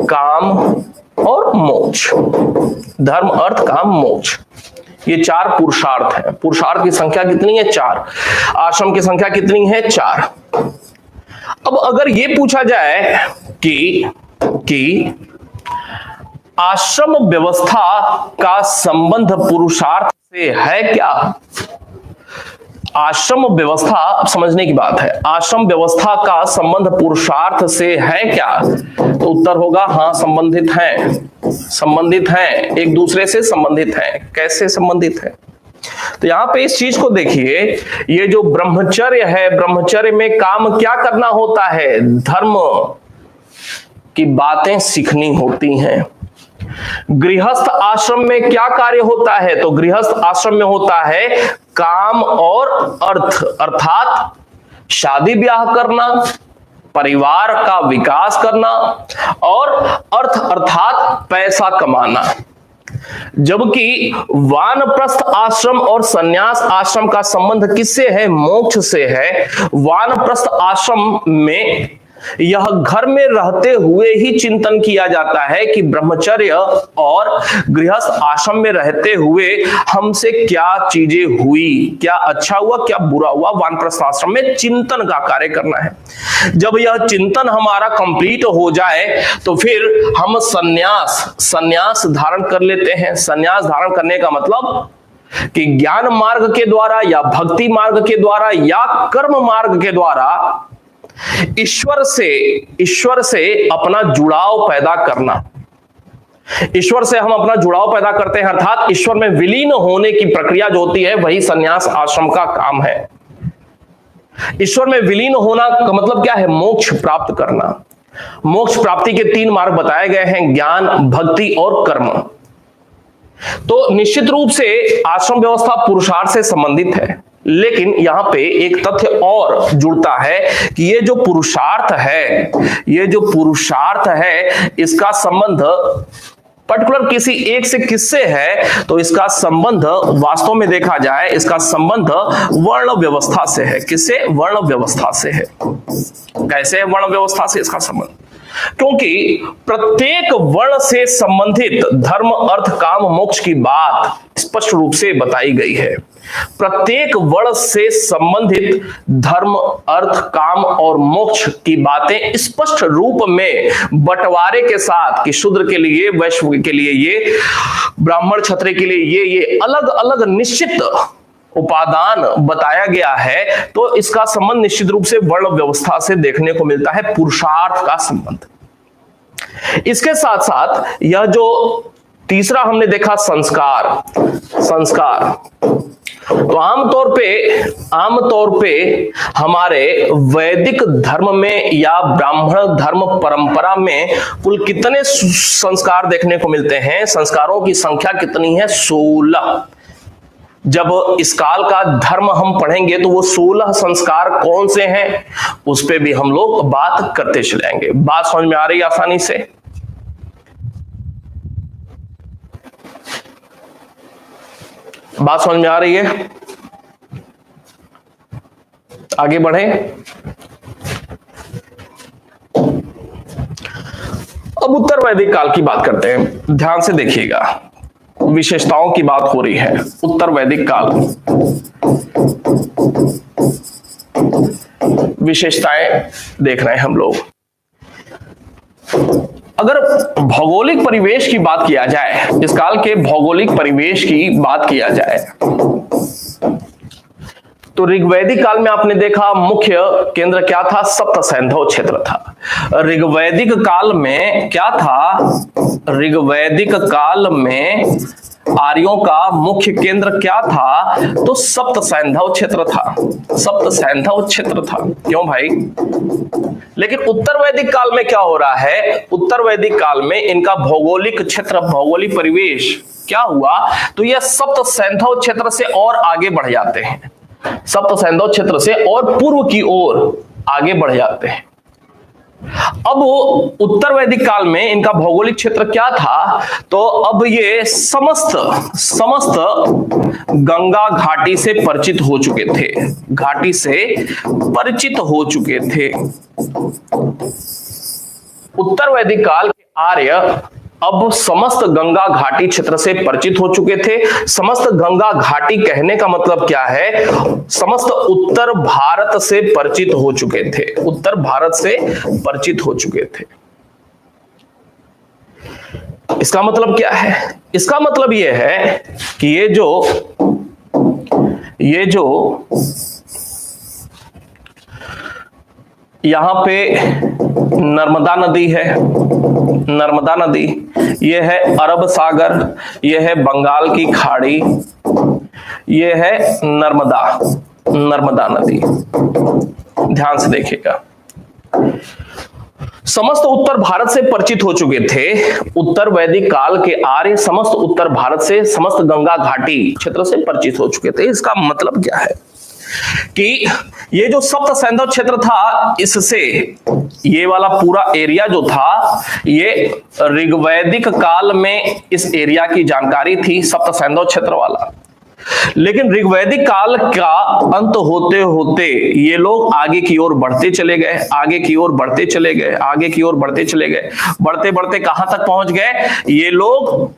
काम और मोक्ष। धर्म, अर्थ, काम, मोक्ष, ये 4 पुरुषार्थ हैं। पुरुषार्थ की संख्या कितनी है? 4। आश्रम की संख्या कितनी है? 4। अब अगर ये पूछा जाए कि आश्रम व्यवस्था का संबंध पुरुषार्थ से है क्या? आश्रम व्यवस्था समझने की बात है। आश्रम व्यवस्था का संबंध पुरुषार्थ से है क्या? तो उत्तर होगा हाँ, संबंधित हैं। संबंधित हैं, एक दूसरे से संबंधित हैं। कैसे संबंधित है? तो यहां पे इस चीज को देखिए, ये जो ब्रह्मचर्य है, ब्रह्मचर्य में काम क्या करना होता है? धर्म की बातें सीखनी होती हैं। गृहस्थ आश्रम में क्या कार्य होता है? तो गृहस्थ आश्रम में होता है काम और अर्थ, अर्थात शादी ब्याह करना, परिवार का विकास करना और अर्थ अर्थात पैसा कमाना। जबकि वानप्रस्थ आश्रम और सन्यास आश्रम का संबंध किससे है? मोक्ष से है। वानप्रस्थ आश्रम में यह घर में रहते हुए ही चिंतन किया जाता है कि ब्रह्मचर्य और गृहस्थ आश्रम में रहते हुए हमसे क्या चीजें हुई, क्या अच्छा हुआ, क्या बुरा हुआ। वानप्रस्थ आश्रम में चिंतन का कार्य करना है। जब यह चिंतन हमारा कंप्लीट हो जाए तो फिर हम सन्यास धारण कर लेते हैं। सन्यास धारण करने का मतलब कि ज्ञान मार्ग के द्वारा या भक्ति मार्ग के द्वारा या कर्म मार्ग के द्वारा ईश्वर से अपना जुड़ाव पैदा करना। ईश्वर से हम अपना जुड़ाव पैदा करते हैं, अर्थात ईश्वर में विलीन होने की प्रक्रिया जो होती है वही सन्यास आश्रम का काम है। ईश्वर में विलीन होना का मतलब क्या है? मोक्ष प्राप्त करना। मोक्ष प्राप्ति के 3 मार्ग बताए गए हैं, ज्ञान, भक्ति और कर्म। तो निश्चित रूप से आश्रम व्यवस्था पुरुषार्थ से संबंधित है, लेकिन यहां पे एक तथ्य और जुड़ता है कि ये जो पुरुषार्थ है इसका संबंध पर्टिकुलर किसी एक से किससे है? तो इसका संबंध वास्तव में देखा जाए, इसका संबंध वर्ण व्यवस्था से है। किससे? वर्ण व्यवस्था से है। कैसे वर्ण व्यवस्था से इसका संबंध? क्योंकि प्रत्येक वर्ण से संबंधित धर्म, अर्थ, काम, मोक्ष की बात स्पष्ट रूप से बताई गई है। प्रत्येक वर्ण से संबंधित धर्म, अर्थ, काम और मोक्ष की बातें स्पष्ट रूप में बंटवारे के साथ कि शूद्र के लिए, वैश्य के लिए ये, ब्राह्मण, क्षत्रिय के लिए ये अलग अलग निश्चित उपादान बताया गया है। तो इसका संबंध निश्चित रूप से वर्ण व्यवस्था से देखने को मिलता है, पुरुषार्थ का संबंध। इसके साथ साथ यह जो तीसरा हमने देखा संस्कार, तो आमतौर पे हमारे वैदिक धर्म में या ब्राह्मण धर्म परंपरा में कुल कितने संस्कार देखने को मिलते हैं? संस्कारों की संख्या कितनी है? 16। जब इस काल का धर्म हम पढ़ेंगे तो वो 16 संस्कार कौन से हैं उस पे भी हम लोग बात करते चलेंगे। बात समझ में आ रही है आसानी से? बात समझ में आ रही है? आगे बढ़े। अब उत्तर वैदिक काल की बात करते हैं। ध्यान से देखिएगा, विशेषताओं की बात हो रही है। उत्तर वैदिक काल, विशेषताएं देख रहे हैं हम लोग। अगर भौगोलिक परिवेश की बात किया जाए, इस काल के भौगोलिक परिवेश की बात किया जाए, तो ऋग्वैदिक काल में आपने देखा मुख्य केंद्र क्या था? सप्त सैंधव क्षेत्र था। ऋग्वैदिक काल में क्या था? ऋग्वैदिक काल में आर्यों का मुख्य केंद्र क्या था? तो सप्त सैंधव क्षेत्र था। सप्त सैंधव क्षेत्र था। क्यों भाई? लेकिन उत्तर वैदिक काल में क्या हो रहा है? उत्तर वैदिक काल में इनका भौगोलिक क्षेत्र, भौगोलिक परिवेश क्या हुआ? तो यह सप्त सैंधव क्षेत्र से और आगे बढ़ जाते हैं। सप्त सैंधव क्षेत्र से और पूर्व की ओर आगे बढ़ जाते हैं। अब उत्तर वैदिक काल में इनका भौगोलिक क्षेत्र क्या था? तो अब ये समस्त गंगा घाटी से परिचित हो चुके थे। घाटी से परिचित हो चुके थे। उत्तर वैदिक काल के आर्य अब समस्त गंगा घाटी क्षेत्र से परिचित हो चुके थे। समस्त गंगा घाटी कहने का मतलब क्या है? समस्त उत्तर भारत से परिचित हो चुके थे। उत्तर भारत से परिचित हो चुके थे। इसका मतलब क्या है? इसका मतलब यह है कि ये जो यहां पे नर्मदा नदी है, नर्मदा नदी, ये है अरब सागर, ये है बंगाल की खाड़ी, ये है नर्मदा नदी। ध्यान से देखिएगा। समस्त उत्तर भारत से परिचित हो चुके थे। उत्तर वैदिक काल के आर्य समस्त उत्तर भारत से, समस्त गंगा घाटी क्षेत्र से परिचित हो चुके थे। इसका मतलब क्या है कि ये जो सप्त सैंधव क्षेत्र था, इससे ये वाला पूरा एरिया जो था, ये ऋग्वैदिक काल में इस एरिया की जानकारी थी, सप्त सैंधव क्षेत्र वाला। लेकिन ऋग्वैदिक काल का अंत होते होते ये लोग आगे की ओर बढ़ते चले गए, आगे की ओर बढ़ते चले गए, आगे की ओर बढ़ते चले गए। बढ़ते बढ़ते कहां तक पहुंच गए? ये लोग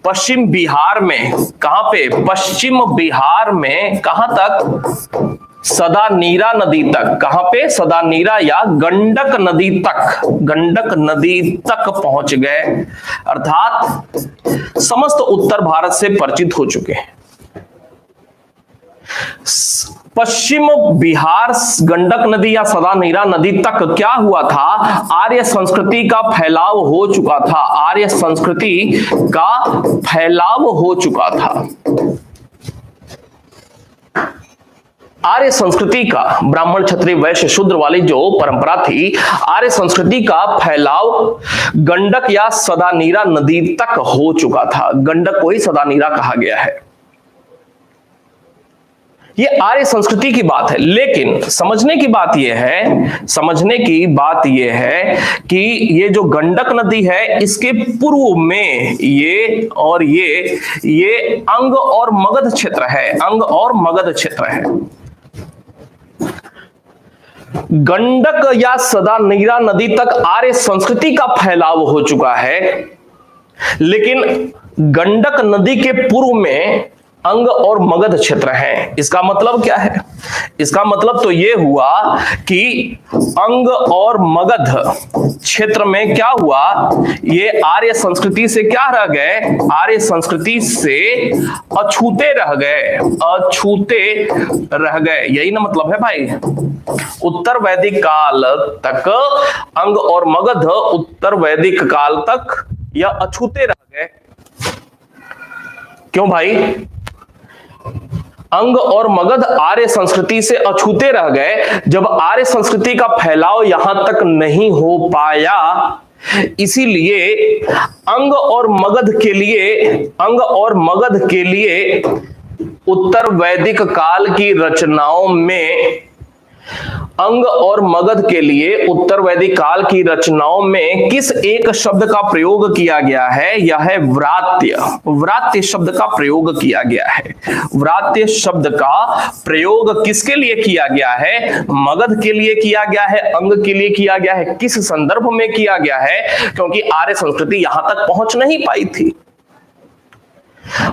पश्चिम बिहार में, कहां पे? पश्चिम बिहार में। कहां तक? सदानीरा नदी तक। कहां पे? सदानीरा या गंडक नदी तक, गंडक नदी तक पहुंच गए। अर्थात समस्त उत्तर भारत से परिचित हो चुके हैं। पश्चिम बिहार गंडक नदी या सदानीरा नदी तक क्या हुआ था? आर्य संस्कृति का फैलाव हो चुका था। आर्य संस्कृति का फैलाव हो चुका था। आर्य संस्कृति का, ब्राह्मण क्षत्रिय वैश्य शूद्र वाली जो परंपरा थी, आर्य संस्कृति का फैलाव गंडक या सदानीरा नदी तक हो चुका था। गंडक को ही सदानीरा कहा गया है। ये आर्य संस्कृति की बात है। लेकिन समझने की बात यह है कि ये जो गंडक नदी है, इसके पूर्व में ये अंग और मगध क्षेत्र है। अंग और मगध क्षेत्र है। गंडक या सदानीरा नदी तक आर्य संस्कृति का फैलाव हो चुका है। लेकिन गंडक नदी के पूर्व में अंग और मगध क्षेत्र है। इसका मतलब क्या है? इसका मतलब तो यह हुआ कि अंग और मगध क्षेत्र में क्या हुआ? ये आर्य संस्कृति से क्या रह गए? आर्य संस्कृति से अछूते रह गए। अछूते रह गए, यही ना मतलब है भाई। उत्तर वैदिक काल तक अंग और मगध, उत्तर वैदिक काल तक यह अछूते रह गए। क्यों भाई? अंग और मगध आर्य संस्कृति से अछूते रह गए। जब आर्य संस्कृति का फैलाव यहां तक नहीं हो पाया, इसीलिए अंग और मगध के लिए उत्तर वैदिक काल की रचनाओं में, अंग और मगध के लिए उत्तर वैदिक काल की रचनाओं में किस एक शब्द का प्रयोग किया गया है? यह है व्रात्य। व्रात्य शब्द का प्रयोग किया गया है। व्रात्य शब्द का प्रयोग किसके लिए किया गया है? मगध के लिए किया गया है, अंग के लिए किया गया है। किस संदर्भ में किया गया है? क्योंकि आर्य संस्कृति यहां तक पहुंच नहीं पाई थी।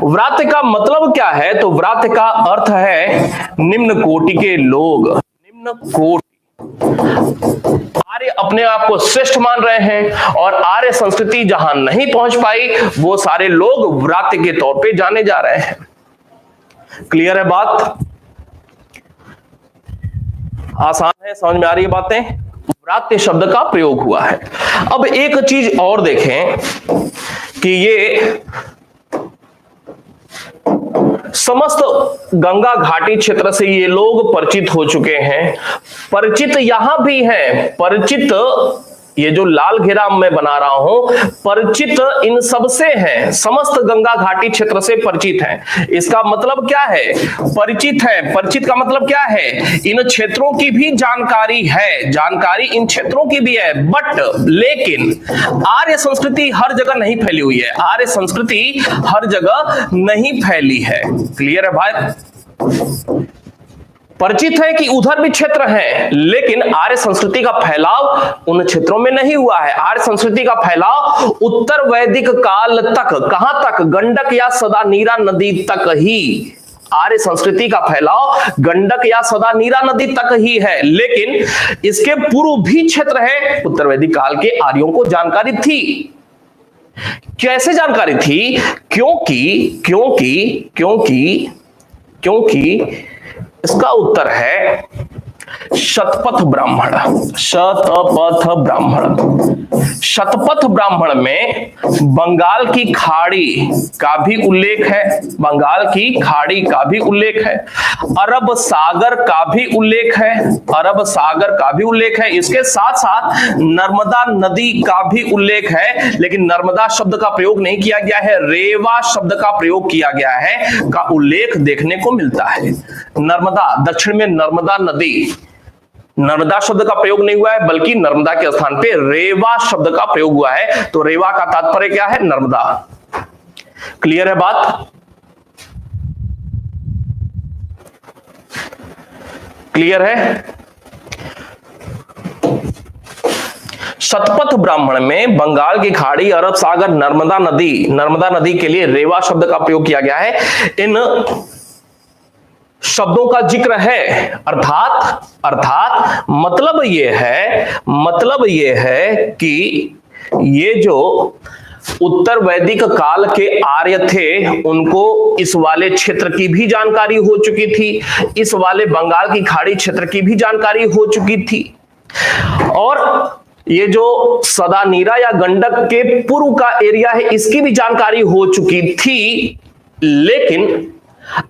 व्रात्य का मतलब क्या है? तो व्रात्य का अर्थ है निम्न कोटि के लोग। निम्न कोटि, आर्य अपने आप को श्रेष्ठ मान रहे हैं और आर्य संस्कृति जहां नहीं पहुंच पाई वो सारे लोग व्रात्य के तौर पे जाने जा रहे हैं। क्लियर है बात? आसान है, समझ में आ रही है बातें? व्रात्य शब्द का प्रयोग हुआ है। अब एक चीज और देखें कि ये समस्त गंगा घाटी क्षेत्र से ये लोग परिचित हो चुके हैं। परिचित यहां भी हैं, परिचित ये जो लाल घेरा मैं बना रहा हूं, परिचित इन सब से हैं, समस्त गंगा घाटी क्षेत्र से परिचित हैं। इसका मतलब क्या है? परिचित है। परिचित का मतलब क्या है? इन क्षेत्रों की भी जानकारी है, जानकारी इन क्षेत्रों की भी है, बट लेकिन आर्य संस्कृति हर जगह नहीं फैली हुई है। आर्य संस्कृति हर जगह नहीं फैली है। क्लियर है भाई? परिचित है कि उधर भी क्षेत्र है, लेकिन आर्य संस्कृति का फैलाव उन क्षेत्रों में नहीं हुआ है। आर्य संस्कृति का फैलाव उत्तर वैदिक काल तक, कहां तक? गंडक या सदा नीरा नदी तक ही। आर्य संस्कृति का फैलाव गंडक या सदा नीरा नदी तक ही है, लेकिन इसके पूर्व भी क्षेत्र है। उत्तर वैदिक काल के आर्यों को जानकारी थी। कैसे जानकारी थी? क्योंकि क्योंकि क्योंकि क्योंकि इसका उत्तर है शतपथ ब्राह्मण। शतपथ ब्राह्मण, शतपथ ब्राह्मण में बंगाल की खाड़ी का भी उल्लेख है, बंगाल की खाड़ी का भी उल्लेख है, अरब सागर का भी उल्लेख है, अरब सागर का भी उल्लेख है। इसके साथ साथ नर्मदा नदी का भी उल्लेख है, लेकिन नर्मदा शब्द का प्रयोग नहीं किया गया है, रेवा शब्द का प्रयोग किया गया है, का उल्लेख देखने को मिलता है। नर्मदा, दक्षिण में नर्मदा नदी, नर्मदा शब्द का प्रयोग नहीं हुआ है, बल्कि नर्मदा के स्थान पे रेवा शब्द का प्रयोग हुआ है। तो रेवा का तात्पर्य क्या है? नर्मदा। क्लियर है बात? क्लियर है? शतपथ ब्राह्मण में बंगाल की खाड़ी, अरब सागर, नर्मदा नदी के लिए रेवा शब्द का प्रयोग किया गया है। इन शब्दों का जिक्र है, अर्थात मतलब ये है कि ये जो उत्तर वैदिक काल के आर्य थे उनको इस वाले क्षेत्र की भी जानकारी हो चुकी थी, इस वाले बंगाल की खाड़ी क्षेत्र की भी जानकारी हो चुकी थी, और ये जो सदा नीरा या गंडक के पूर्व का एरिया है इसकी भी जानकारी हो चुकी थी। लेकिन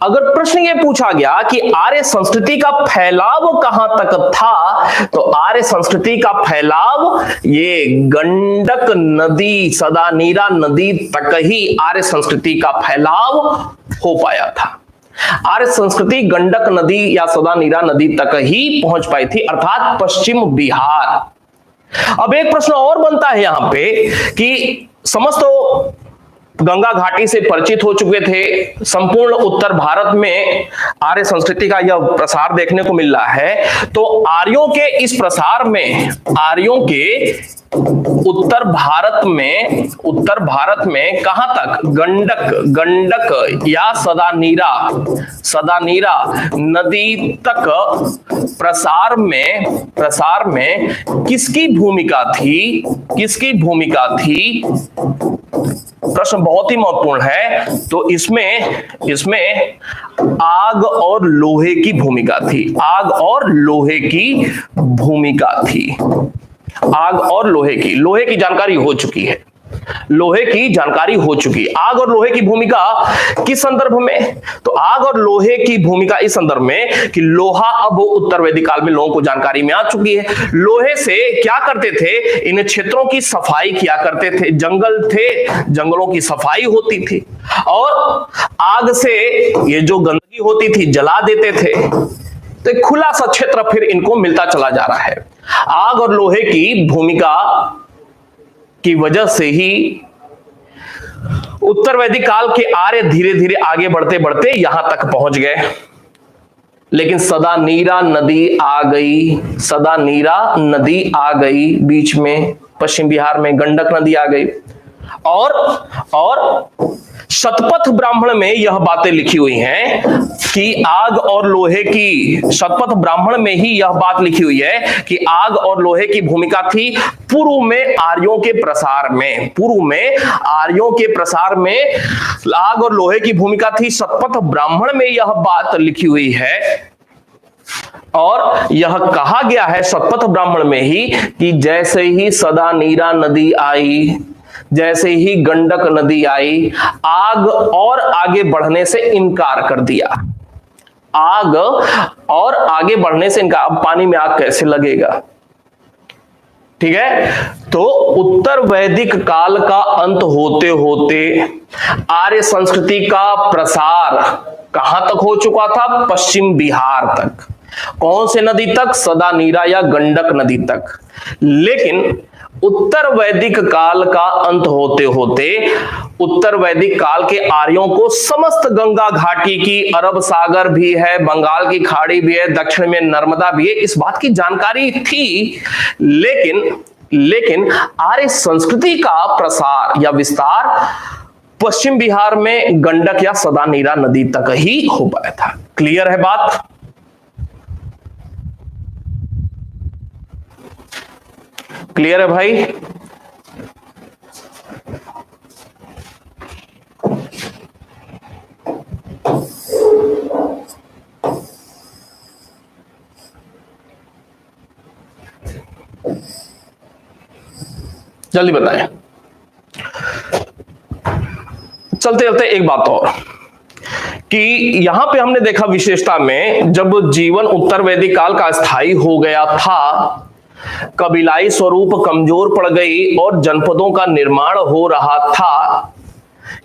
अगर प्रश्न ये पूछा गया कि आर्य संस्कृति का फैलाव कहां तक था, तो आर्य संस्कृति का फैलाव ये गंडक नदी, सदा नीरा नदी तक ही आर्य संस्कृति का फैलाव हो पाया था। आर्य संस्कृति गंडक नदी या सदा नीरा नदी तक ही पहुंच पाई थी, अर्थात पश्चिम बिहार। अब एक प्रश्न और बनता है यहां पे कि समस्त गंगा घाटी से परिचित हो चुके थे, संपूर्ण उत्तर भारत में आर्य संस्कृति का यह प्रसार देखने को मिल रहा है, तो आर्यों के इस प्रसार में, आर्यों के उत्तर भारत में कहां तक? गंडक या सदा नीरा नदी तक प्रसार में किसकी भूमिका थी? प्रश्न बहुत ही महत्वपूर्ण है। तो इसमें आग और लोहे की भूमिका थी। आग और लोहे की जानकारी हो चुकी है। आग और लोहे की भूमिका किस संदर्भ में? तो आग और लोहे की भूमिका इस संदर्भ में कि लोहा अब उत्तर वैदिक काल में लोगों को जानकारी में आ चुकी है। लोहे से क्या करते थे? इन क्षेत्रों की सफाई किया करते थे। जंगल थे, जंगलों की सफाई होती थी, और आग से ये जो गंदगी होती थी जला देते थे। तो एक खुला सा क्षेत्र फिर इनको मिलता चला जा रहा है। आग और लोहे की भूमिका की वजह से ही उत्तर वैदिक काल के आर्य धीरे धीरे आगे बढ़ते बढ़ते यहां तक पहुंच गए। लेकिन सदा नीरा नदी आ गई बीच में, पश्चिम बिहार में गंडक नदी आ गई, और शतपथ ब्राह्मण में यह बातें लिखी हुई हैं कि आग और लोहे की, शतपथ ब्राह्मण में ही यह बात लिखी हुई है कि आग और लोहे की भूमिका थी पूर्व में आर्यों के प्रसार में, पूर्व में आर्यों के प्रसार में आग और लोहे की भूमिका थी। शतपथ ब्राह्मण में यह बात लिखी हुई है और यह कहा गया है शतपथ ब्राह्मण में ही कि जैसे ही सदा नीरा नदी आई, जैसे ही गंडक नदी आई, आग और आगे बढ़ने से इनकार कर दिया। आग और आगे बढ़ने से इनकार, अब पानी में आग कैसे लगेगा? ठीक है, तो उत्तर वैदिक काल का अंत होते होते आर्य संस्कृति का प्रसार कहां तक हो चुका था? पश्चिम बिहार तक। कौन से नदी तक? सदा नीरा या गंडक नदी तक। लेकिन उत्तर वैदिक काल का अंत होते होते उत्तर वैदिक काल के आर्यों को समस्त गंगा घाटी की, अरब सागर भी है, बंगाल की खाड़ी भी है, दक्षिण में नर्मदा भी है, इस बात की जानकारी थी। लेकिन आर्य संस्कृति का प्रसार या विस्तार पश्चिम बिहार में गंडक या सदा नीरा नदी तक ही हो पाया था। क्लियर है बात? क्लियर है भाई? जल्दी बताएं। चलते चलते एक बात और कि यहां पे हमने देखा विशेषता में, जब जीवन उत्तर वैदिक काल का स्थायी हो गया था, कबीलाई स्वरूप कमजोर पड़ गई और जनपदों का निर्माण हो रहा था।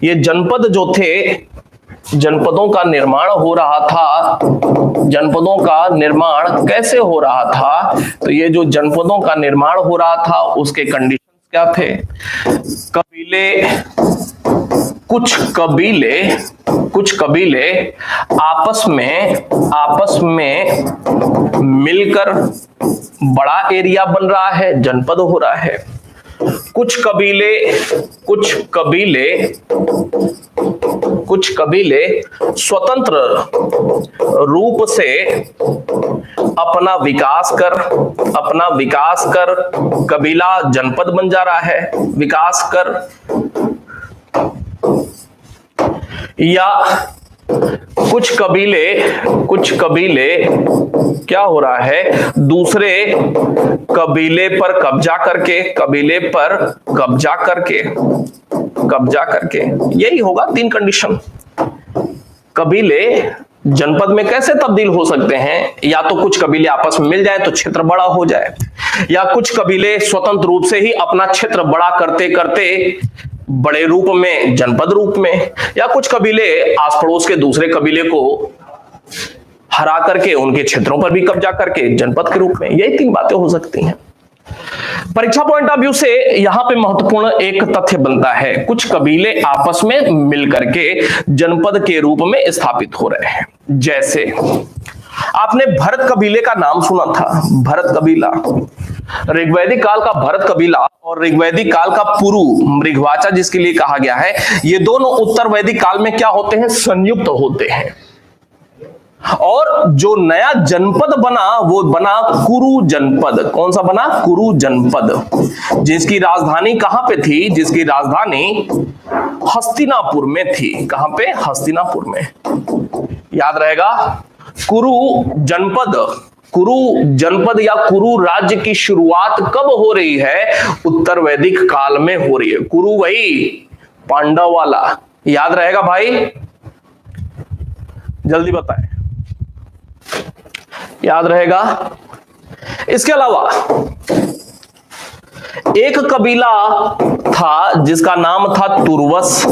ये जनपद जो थे, जनपदों का निर्माण हो रहा था। जनपदों का निर्माण कैसे हो रहा था? तो ये जो जनपदों का निर्माण हो रहा था उसके कंडीशंस क्या थे? कुछ कबीले आपस में मिलकर बड़ा एरिया बन रहा है, जनपद हो रहा है। कुछ कबीले स्वतंत्र रूप से अपना विकास कर कबीला जनपद बन जा रहा है, विकास कर, या कुछ कबीले क्या हो रहा है, दूसरे कबीले पर कब्जा करके, यही होगा। 3 कंडीशन। कबीले जनपद में कैसे तब्दील हो सकते हैं? या तो कुछ कबीले आपस में मिल जाए तो क्षेत्र बड़ा हो जाए, या कुछ कबीले स्वतंत्र रूप से ही अपना क्षेत्र बड़ा करते करते बड़े रूप में, जनपद रूप में, या कुछ कबीले आस पड़ोस के दूसरे कबीले को हरा करके उनके क्षेत्रों पर भी कब्जा करके जनपद के रूप में। यही 3 बातें हो सकती हैं। परीक्षा पॉइंट ऑफ व्यू से यहां पे महत्वपूर्ण एक तथ्य बनता है, कुछ कबीले आपस में मिलकर के जनपद के रूप में स्थापित हो रहे हैं। जैसे आपने भरत कबीले का नाम सुना था, भरत कबीला, ऋग्वैदिक काल का भरत कबीला और ऋग्वैदिक काल का पुरु मृगवाचा जिसके लिए कहा गया है, ये दोनों उत्तर वैदिक काल में क्या होते हैं? संयुक्त होते हैं। और जो नया जनपद बना वो बना कुरु जनपद। कौन सा बना? कुरु जनपद, जिसकी राजधानी कहां पे थी? जिसकी राजधानी हस्तिनापुर में थी। कहां पे? हस्तिनापुर में। याद रहेगा, कुरु जनपद या कुरु राज्य की शुरुआत कब हो रही है? उत्तर वैदिक काल में हो रही है। कुरु वही पांडव वाला, याद रहेगा भाई? जल्दी बताएं, याद रहेगा? इसके अलावा एक कबीला था जिसका नाम था तुर्वस।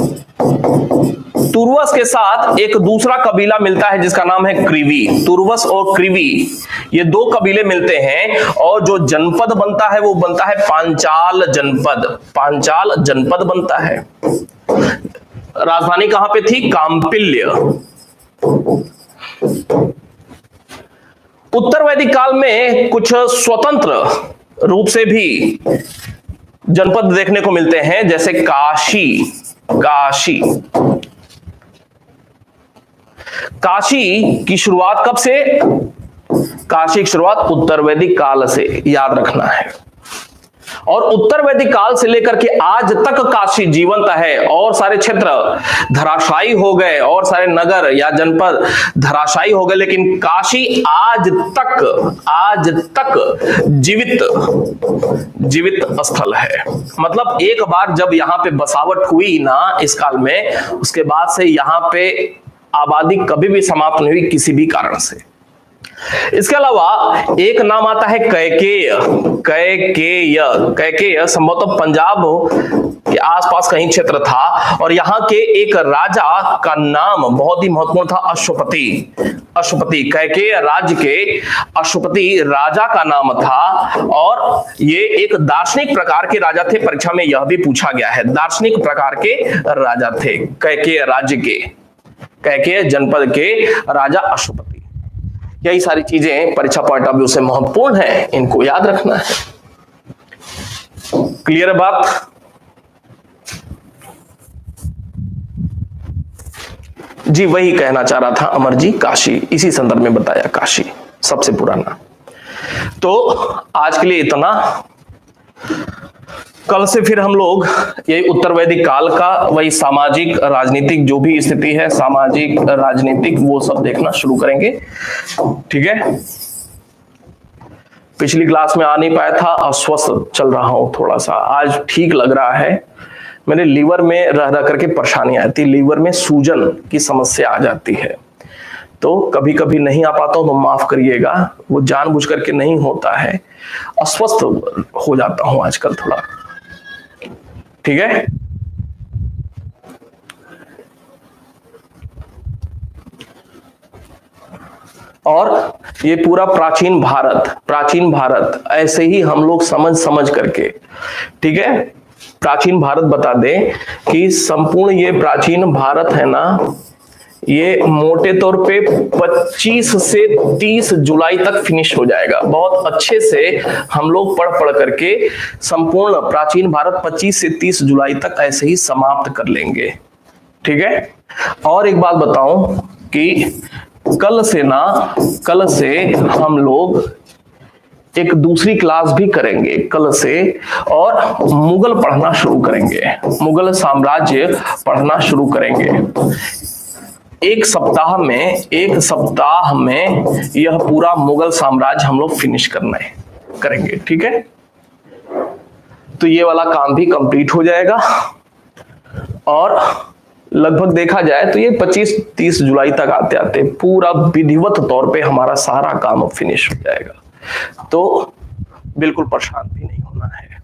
तुर्वस के साथ एक दूसरा कबीला मिलता है जिसका नाम है क्रिवी। तुर्वस और क्रिवी ये 2 कबीले मिलते हैं और जो जनपद बनता है वो बनता है पांचाल जनपद। पांचाल जनपद बनता है। राजधानी कहां पे थी? काम्पिल्य। उत्तर वैदिक काल में कुछ स्वतंत्र रूप से भी जनपद देखने को मिलते हैं, जैसे काशी। काशी की शुरुआत कब से? काशी की शुरुआत उत्तर वैदिक काल से, याद रखना है। और उत्तर वैदिक काल से लेकर के आज तक काशी जीवंत है, और सारे क्षेत्र धराशायी हो गए, और सारे नगर या जनपद धराशायी हो गए, लेकिन काशी आज तक जीवित स्थल है। मतलब एक बार जब यहाँ पे बसावट हुई ना इस काल में, उसके बाद से यहाँ पे आबादी कभी भी समाप्त नहीं हुई किसी भी कारण से। इसके अलावा एक नाम आता है कैकेय संभवतः पंजाब के आसपास कहीं क्षेत्र था, और यहाँ के एक राजा का नाम बहुत ही महत्वपूर्ण था, अश्वपति। कैकेय राज्य के अश्वपति राजा का नाम था, और ये एक दार्शनिक प्रकार के राजा थे। परीक्षा में यह भी पूछा गया है, दार्शनिक प्रकार के राजा थे कैकेय राज्य के, कैकेय जनपद के राजा अश्वपति। यही सारी चीजें परीक्षा पॉइंट ऑफ व्यू से महत्वपूर्ण है, इनको याद रखना है। क्लियर है बात? जी वही कहना चाह रहा था अमर जी, काशी, इसी संदर्भ में बताया, काशी सबसे पुराना। तो आज के लिए इतना। कल से फिर हम लोग यही उत्तर वैदिक काल का वही सामाजिक राजनीतिक जो भी स्थिति है, सामाजिक राजनीतिक, वो सब देखना शुरू करेंगे। ठीक है, पिछली क्लास में आ नहीं पाया था, अस्वस्थ चल रहा हूं थोड़ा सा, आज ठीक लग रहा है। मेरे लीवर में रह रह करके परेशानी आती, लीवर में सूजन की समस्या आ जाती है, तो कभी कभी नहीं आ पाता हूं तो माफ करिएगा, वो जानबूझ करके नहीं होता है, अस्वस्थ हो जाता हूं आजकल थोड़ा। ठीक है, और ये पूरा प्राचीन भारत ऐसे ही हम लोग समझ करके, ठीक है, प्राचीन भारत बता दें कि संपूर्ण ये प्राचीन भारत है ना, ये मोटे तौर पे 25 से 30 जुलाई तक फिनिश हो जाएगा। बहुत अच्छे से हम लोग पढ़ करके संपूर्ण प्राचीन भारत 25 से 30 जुलाई तक ऐसे ही समाप्त कर लेंगे। ठीक है, और एक बात बताऊं कि कल से हम लोग एक दूसरी क्लास भी करेंगे कल से, और मुगल पढ़ना शुरू करेंगे, मुगल साम्राज्य पढ़ना शुरू करेंगे। एक सप्ताह में यह पूरा मुगल साम्राज्य हम लोग फिनिश करेंगे। ठीक है, तो ये वाला काम भी कंप्लीट हो जाएगा, और लगभग देखा जाए तो ये 25-30 जुलाई तक आते आते पूरा विधिवत तौर पे हमारा सारा काम फिनिश हो जाएगा। तो बिल्कुल परेशान भी नहीं होना है।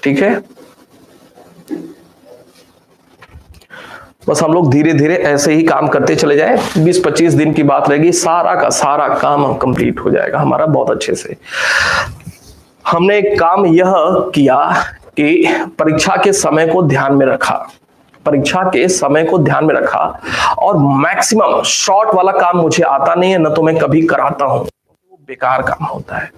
ठीक है, बस हम लोग धीरे धीरे ऐसे ही काम करते चले जाए, 20-25 दिन की बात रहेगी, सारा का सारा काम कंप्लीट हो जाएगा हमारा बहुत अच्छे से। हमने एक काम यह किया कि परीक्षा के समय को ध्यान में रखा, और मैक्सिमम शॉर्ट वाला काम मुझे आता नहीं है, न तो मैं कभी कराता हूं, वो बेकार काम होता है।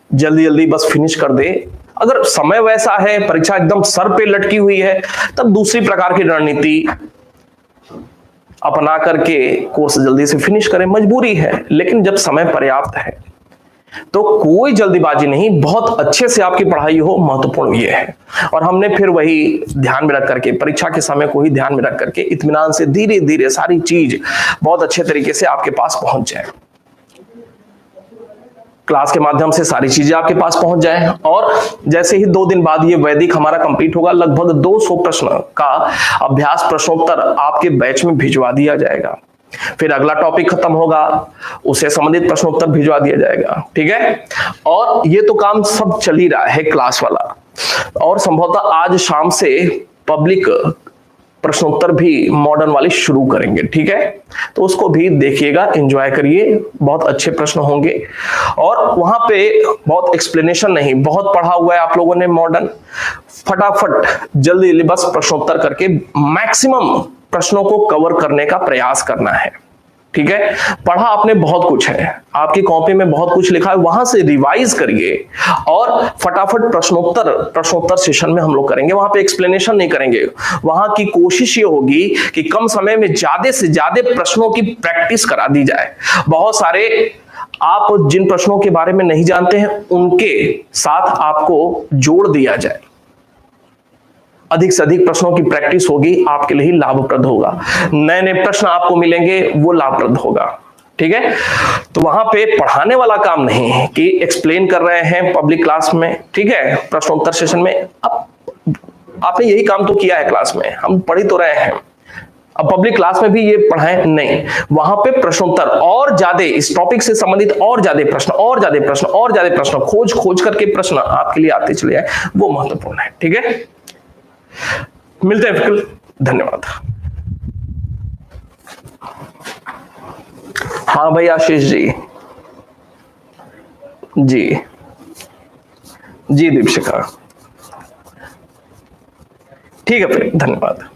जल्दी बस फिनिश कर दे। अगर समय वैसा है, परीक्षा एकदम सर पे लटकी हुई है, तब दूसरी प्रकार की रणनीति अपना करके कोर्स जल्दी से फिनिश करें, मजबूरी है। लेकिन जब समय पर्याप्त है तो कोई जल्दीबाजी नहीं, बहुत अच्छे से आपकी पढ़ाई हो, महत्वपूर्ण ये है। और हमने फिर वही ध्यान में रख करके, परीक्षा के समय को ही ध्यान में रख करके इत्मीनान से धीरे धीरे सारी चीज बहुत अच्छे तरीके से आपके पास पहुंच जाए, क्लास के माध्यम से सारी चीजें आपके पास पहुंच जाए। और जैसे ही 2 दिन बाद ये वैदिक हमारा कंप्लीट होगा, लगभग 200 प्रश्न का अभ्यास प्रश्नोत्तर आपके बैच में भिजवा दिया जाएगा। फिर अगला टॉपिक खत्म होगा, उससे संबंधित प्रश्नोत्तर भिजवा दिया जाएगा। ठीक है, और ये तो काम सब चल ही रहा है क्लास वाला, और संभवतः आज शाम से पब्लिक प्रश्नोत्तर भी मॉडर्न वाली शुरू करेंगे। ठीक है, तो उसको भी देखिएगा, एंजॉय करिए, बहुत अच्छे प्रश्न होंगे। और वहां पे बहुत एक्सप्लेनेशन नहीं, बहुत पढ़ा हुआ है आप लोगों ने मॉडर्न, फटाफट जल्दी बस प्रश्नोत्तर करके मैक्सिमम प्रश्नों को कवर करने का प्रयास करना है। ठीक है, पढ़ा आपने बहुत कुछ है, आपकी कॉपी में बहुत कुछ लिखा है, वहां से रिवाइज करिए और फटाफट प्रश्नोत्तर सेशन में हम लोग करेंगे। वहां पे एक्सप्लेनेशन नहीं करेंगे, वहां की कोशिश ये होगी कि कम समय में ज्यादा से ज्यादा प्रश्नों की प्रैक्टिस करा दी जाए। बहुत सारे आप जिन प्रश्नों के बारे में नहीं जानते हैं उनके साथ आपको जोड़ दिया जाए, अधिक से अधिक प्रश्नों की प्रैक्टिस होगी, आपके लिए ही लाभप्रद होगा। नए नए प्रश्न आपको मिलेंगे, वो लाभप्रद होगा। ठीक है, तो वहां पे पढ़ाने वाला काम नहीं है कि एक्सप्लेन कर रहे हैं पब्लिक क्लास में, ठीक है, प्रश्नोत्तर सेशन में। अब आपने यही काम तो किया है क्लास में, हम पढ़ ही तो रहे हैं, अब पब्लिक क्लास में भी ये पढ़ाएं नहीं। वहां पे प्रश्नोत्तर और ज्यादा, इस टॉपिक से संबंधित और ज्यादा प्रश्न, और ज्यादा प्रश्न, और ज्यादा प्रश्न, खोज खोज करके प्रश्न आपके लिए आते चले जाए, वो महत्वपूर्ण है। ठीक है, मिलते हैं फिर, धन्यवाद। हाँ भाई आशीष जी, जी जी दीपशिखा, ठीक है फिर, धन्यवाद।